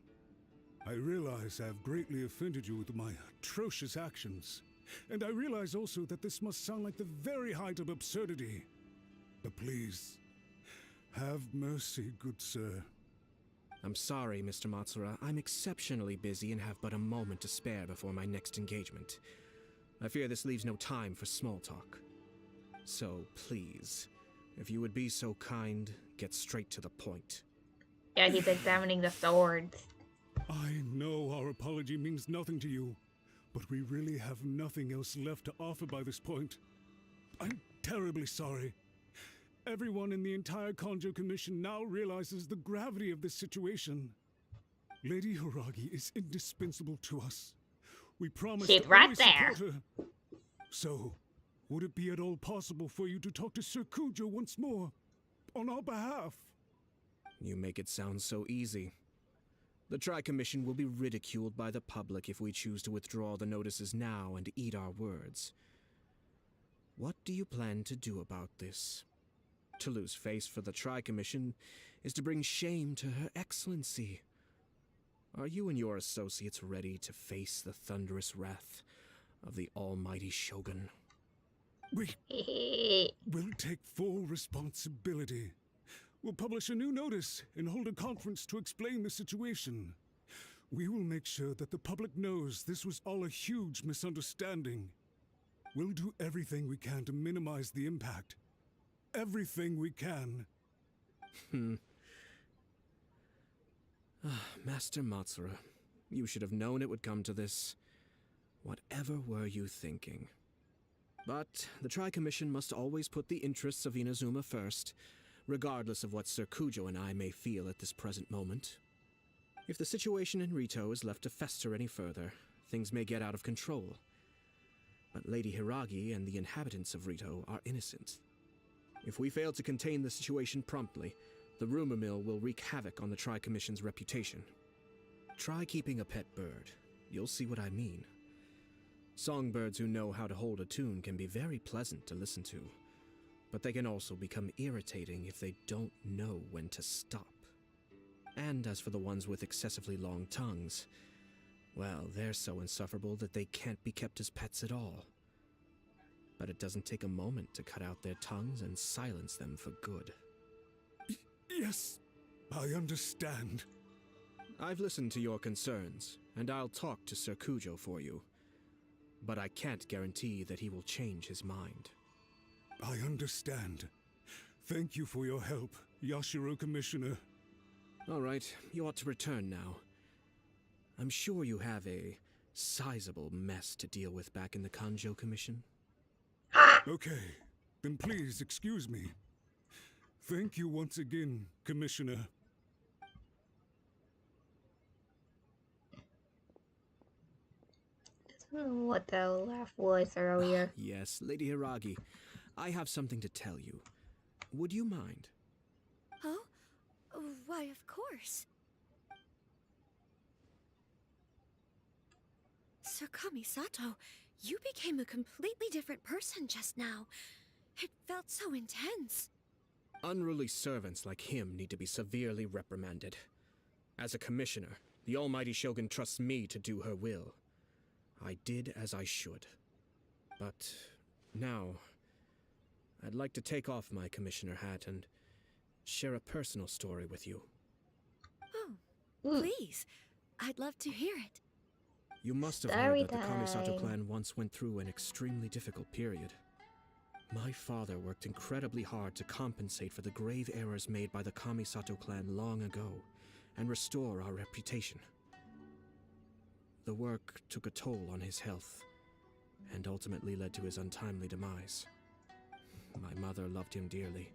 I realize I have greatly offended you with my atrocious actions, and I realize also that this must sound like the very height of absurdity. But please, have mercy, good sir. I'm sorry, Mr. Matsura. I'm exceptionally busy and have but a moment to spare before my next engagement. I fear this leaves no time for small talk. So, please, if you would be so kind, get straight to the point. Yeah, he's examining the swords. I know our apology means nothing to you, but we really have nothing else left to offer by this point. I'm terribly sorry. Everyone in the entire Kanjo Commission now realizes the gravity of this situation. Lady Hiragi is indispensable to us. We promise She's to right always there. support her. So, would it be at all possible for you to talk to Sir Kujo once more, on our behalf? You make it sound so easy. The Tri-Commission will be ridiculed by the public if we choose to withdraw the notices now and eat our words. What do you plan to do about this? To lose face for the Tri-Commission is to bring shame to Her Excellency. Are you and your associates ready to face the thunderous wrath of the almighty Shogun? We'll take full responsibility. We'll publish a new notice and hold a conference to explain the situation. We will make sure that the public knows this was all a huge misunderstanding. We'll do everything we can to minimize the impact. Everything we can. Master Matsura, you should have known it would come to this. Whatever were you thinking? But the Tri-Commission must always put the interests of Inazuma first, regardless of what Sir Kujo and I may feel at this present moment. If the situation in Rito is left to fester any further, things may get out of control. But Lady Hiragi and the inhabitants of Rito are innocent. If we fail to contain the situation promptly, the rumor mill will wreak havoc on the Tri-Commission's reputation. Try keeping a pet bird. You'll see what I mean. Songbirds who know how to hold a tune can be very pleasant to listen to, but they can also become irritating if they don't know when to stop. And as for the ones with excessively long tongues, well, they're so insufferable that they can't be kept as pets at all. But it doesn't take a moment to cut out their tongues and silence them for good. Yes, I understand. I've listened to your concerns, and I'll talk to Sir Kujo for you. But I can't guarantee that he will change his mind. I understand. Thank you for your help, Yashiro Commissioner. All right, you ought to return now. I'm sure you have a sizable mess to deal with back in the Kanjo Commission. Okay, then please excuse me. Thank you once again, Commissioner. What the laugh was earlier. Yes, Lady Hiragi, I have something to tell you. Would you mind? Oh? Why, of course. Sir Kamisato, you became a completely different person just now. It felt so intense. Unruly servants like him need to be severely reprimanded. As a commissioner, the almighty Shogun trusts me to do her will. I did as I should. But now, I'd like to take off my commissioner hat and share a personal story with you. Oh, please. I'd love to hear it. You must have Story heard that the Kamisato time. clan once went through an extremely difficult period. My father worked incredibly hard to compensate for the grave errors made by the Kamisato clan long ago and restore our reputation. The work took a toll on his health and ultimately led to his untimely demise. My mother loved him dearly.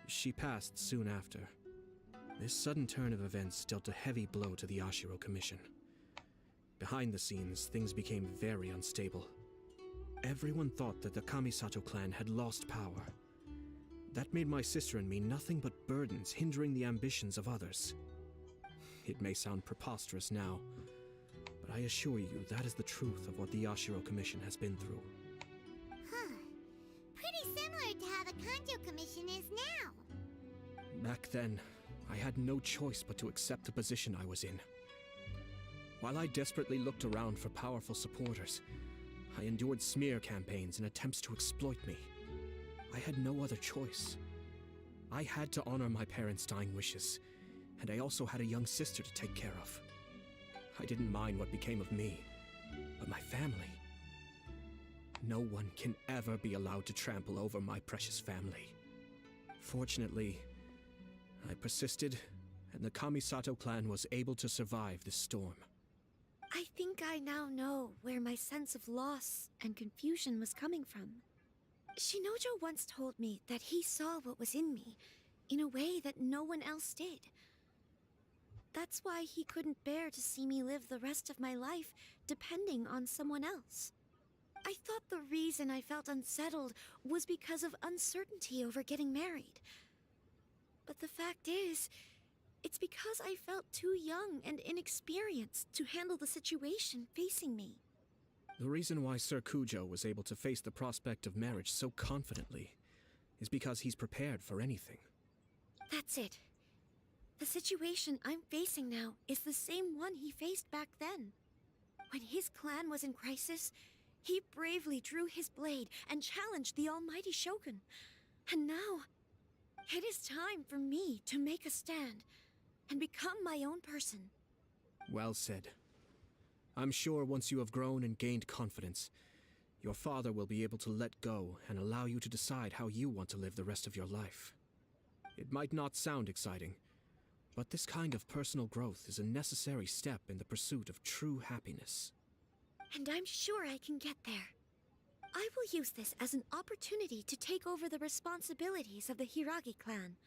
She passed soon after. This sudden turn of events dealt a heavy blow to the Ashiro Commission. Behind the scenes, things became very unstable. Everyone thought that the Kamisato clan had lost power. That made my sister and me nothing but burdens hindering the ambitions of others. It may sound preposterous now, but I assure you that is the truth of what the Ashiro Commission has been through. Huh. Pretty similar to how the Kanjo Commission is now. Back then, I had no choice but to accept the position I was in. While I desperately looked around for powerful supporters, I endured smear campaigns and attempts to exploit me. I had no other choice. I had to honor my parents' dying wishes, and I also had a young sister to take care of. I didn't mind what became of me, but my family. No one can ever be allowed to trample over my precious family. Fortunately, I persisted, and the Kamisato clan was able to survive this storm. I think I now know where my sense of loss and confusion was coming from. Shinojo once told me that he saw what was in me in a way that no one else did. That's why he couldn't bear to see me live the rest of my life depending on someone else. I thought the reason I felt unsettled was because of uncertainty over getting married. But the fact is, it's because I felt too young and inexperienced to handle the situation facing me. The reason why Sir Kujo was able to face the prospect of marriage so confidently is because he's prepared for anything. That's it. The situation I'm facing now is the same one he faced back then. When his clan was in crisis, he bravely drew his blade and challenged the almighty Shogun. And now, it is time for me to make a stand and become my own person. Well said. I'm sure once you have grown and gained confidence, your father will be able to let go and allow you to decide how you want to live the rest of your life. It might not sound exciting, but this kind of personal growth is a necessary step in the pursuit of true happiness. And I'm sure I can get there. I will use this as an opportunity to take over the responsibilities of the Hiragi clan.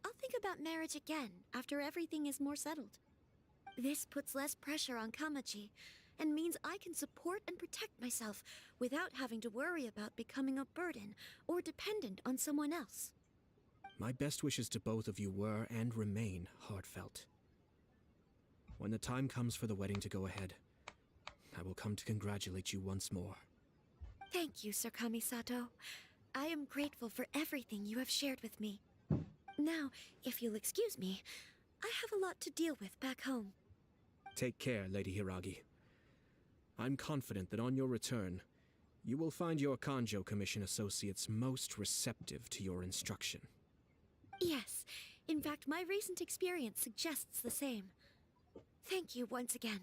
I'll think about marriage again after everything is more settled. This puts less pressure on Kamaji, and means I can support and protect myself without having to worry about becoming a burden or dependent on someone else. My best wishes to both of you were and remain heartfelt. When the time comes for the wedding to go ahead, I will come to congratulate you once more. Thank you, Sir Kamisato. I am grateful for everything you have shared with me. Now, if you'll excuse me, I have a lot to deal with back home. Take care, Lady Hiragi. I'm confident that on your return, you will find your Kanjo Commission associates most receptive to your instruction. Yes, in fact, my recent experience suggests the same. Thank you once again.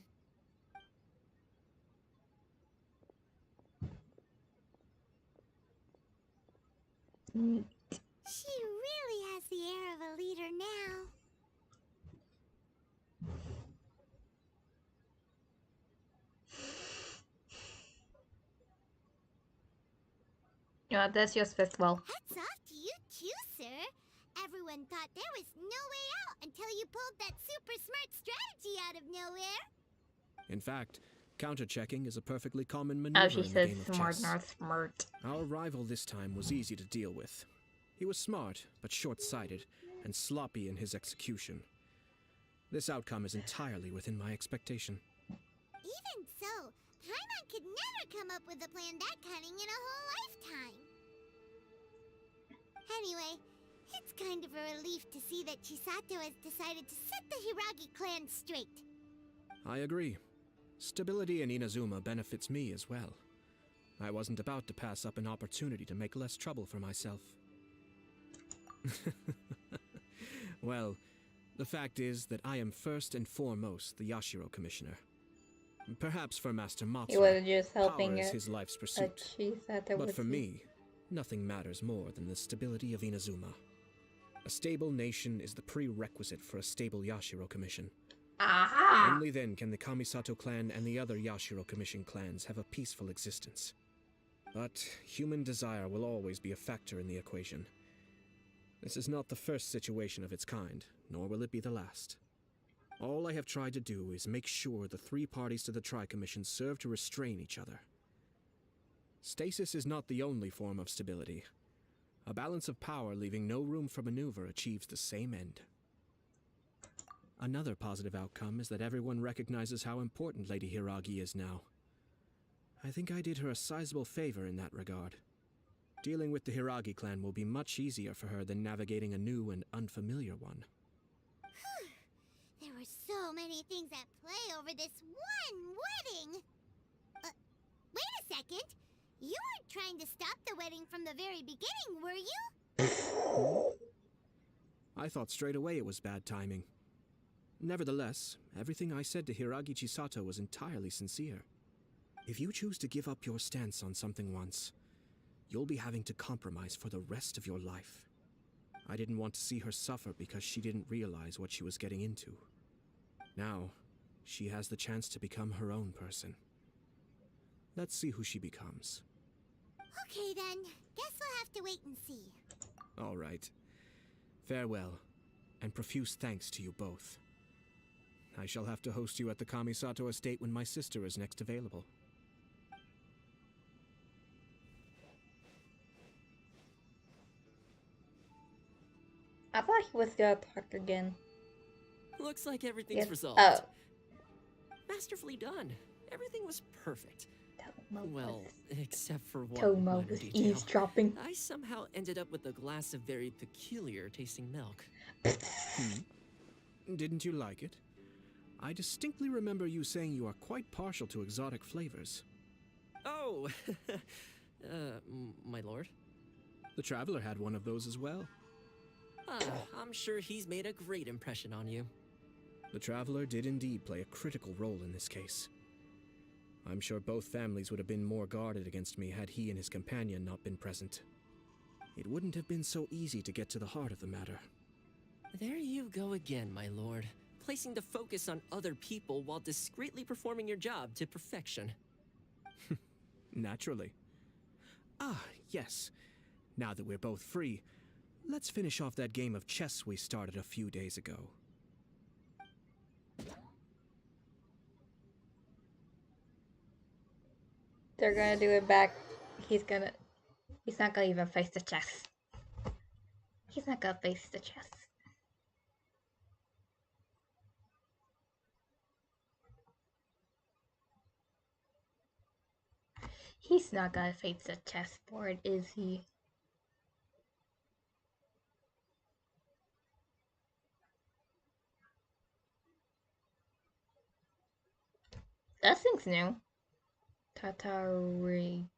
She really has the air of a leader now. Yeah, that's just festival. Hats off to you too, sir. Everyone thought there was no way out until you pulled that super smart strategy out of nowhere. In fact, counter-checking is a perfectly common Oh, maneuver she in the says game of smart, chess. not smart. Our rival this time was easy to deal with. He was smart, but short-sighted, and sloppy in his execution. This outcome is entirely within my expectation. Even so, Paimon could never come up with a plan that cunning in a whole lifetime. Anyway, it's kind of a relief to see that Chisato has decided to set the Hiragi clan straight. I agree. Stability in Inazuma benefits me as well. I wasn't about to pass up an opportunity to make less trouble for myself. Well, The fact is that I am first and foremost the Yashiro Commissioner. Perhaps for Master He Matsura, was just helping power is a his life's pursuit. Kamisato But with for you. me, nothing matters more than the stability of Inazuma. A stable nation is the prerequisite for a stable Yashiro Commission. Aha! Only then can the Kamisato clan and the other Yashiro Commission clans have a peaceful existence. But human desire will always be a factor in the equation. This is not the first situation of its kind, nor will it be the last. All I have tried to do is make sure the three parties to the Tri-Commission serve to restrain each other. Stasis is not the only form of stability. A balance of power leaving no room for maneuver achieves the same end. Another positive outcome is that everyone recognizes how important Lady Hiragi is now. I think I did her a sizable favor in that regard. Dealing with the Hiragi clan will be much easier for her than navigating a new and unfamiliar one. There were so many things at play over this one wedding. Wait a second. You weren't trying to stop the wedding from the very beginning, were you? I thought straight away it was bad timing. Nevertheless, everything I said to Hiragi Chisato was entirely sincere. If you choose to give up your stance on something once, you'll be having to compromise for the rest of your life. I didn't want to see her suffer because she didn't realize what she was getting into. Now, she has the chance to become her own person. Let's see who she becomes. Okay then, guess we'll have to wait and see. All right. Farewell, and profuse thanks to you both. I shall have to host you at the Kamisato estate when my sister is next available. I thought he was gonna talk again. Looks like everything's Yes. resolved. Oh. Masterfully done. Everything was perfect. Tomo Well, was, except for one Tomo minor was detail. eavesdropping. I somehow ended up with a glass of very peculiar tasting milk. Didn't you like it? I distinctly remember you saying you are quite partial to exotic flavors. Oh, my lord. The Traveler had one of those as well. I'm sure he's made a great impression on you. The Traveler did indeed play a critical role in this case. I'm sure both families would have been more guarded against me had he and his companion not been present. It wouldn't have been so easy to get to the heart of the matter. There you go again, my lord. Placing the focus on other people while discreetly performing your job to perfection. Naturally. Ah, yes. Now that we're both free, let's finish off that game of chess we started a few days ago. They're gonna do it back. He's not gonna even face the chess. He's not gonna face the chess. He's not gonna face the chessboard, is he? That thing's new. Tatarigami,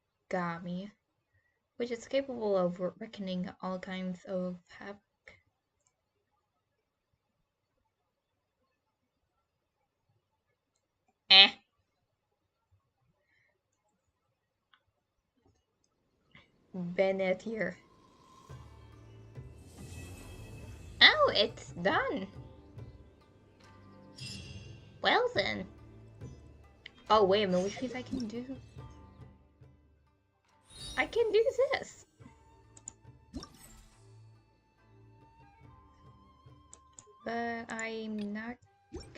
which is capable of reckoning all kinds of havoc. Bennett here. Oh, it's done. Well then. Oh, wait a minute, which means I can do... I can do this! But I'm not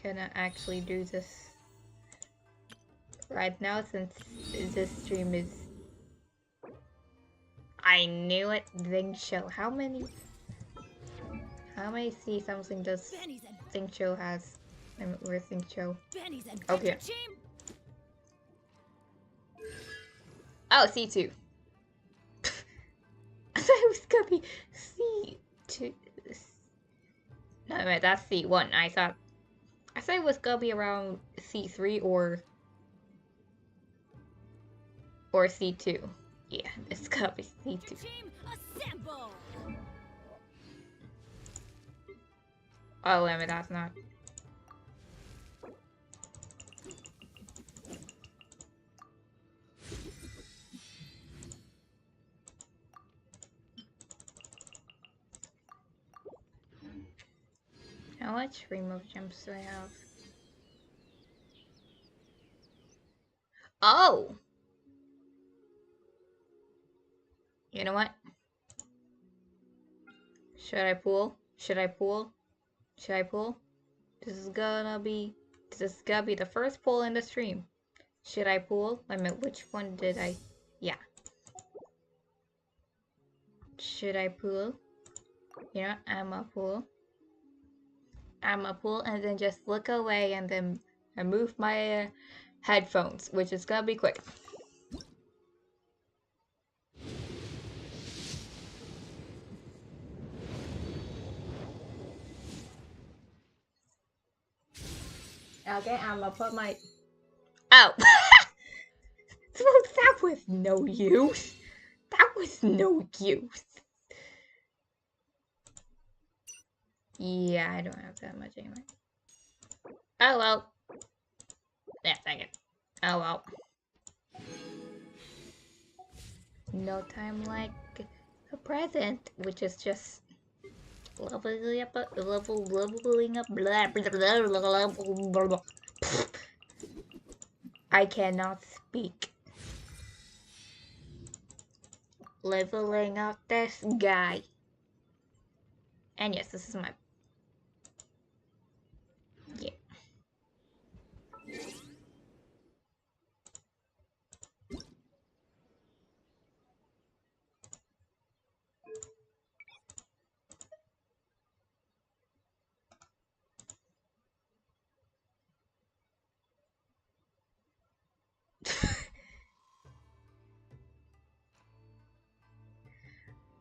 gonna actually do this right now since this stream is... I knew it! Thing show. How many see something does Thing show has? Where's Thing show? Okay. Oh, C2. I thought it was gonna be C2. No, wait, that's C1. I thought it was gonna be around C3 or C2. Yeah, it's gonna be C2. Oh, wait a minute, that's not. How much remove gems do I have? Oh! You know what? Should I pull? Should I pull? Should I pull? This is gonna be the first pull in the stream. Should I pull? I mean, which one did I? Yeah. Should I pull? You know, I'ma pull. I'ma pull and then just look away and then remove my headphones, which is gonna be quick. Okay, I'ma put my. Oh! That was no use. That was no use. Yeah, I don't have that much anyway. Oh well. Yeah, thank it. Oh well. No time like a present, which is just leveling up, leveling up. Blah, blah, blah, blah, blah, blah. I cannot speak. Leveling up this guy. And yes, this is my. Yeah.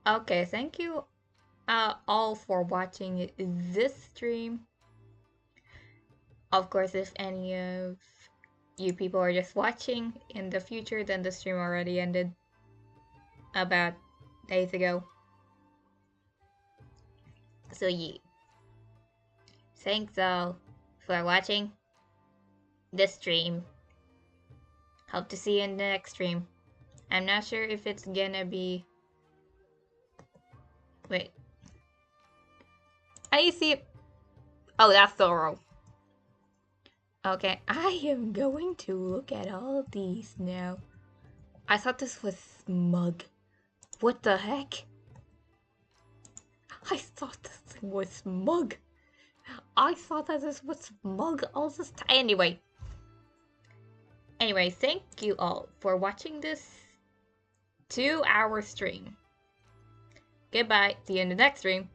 Okay, thank you all for watching this stream. Of course, if any of you people are just watching in the future, then the stream already ended about days ago. So yeah. Thanks all for watching this stream. Hope to see you in the next stream. I'm not sure if it's gonna be... Wait. I see... Oh, that's Thorough. Okay, I am going to look at all of these now. I thought this was smug. What the heck? I thought this thing was smug. I thought that this was smug all this time. Anyway, thank you all for watching this 2-hour stream. Goodbye. See you in the next stream.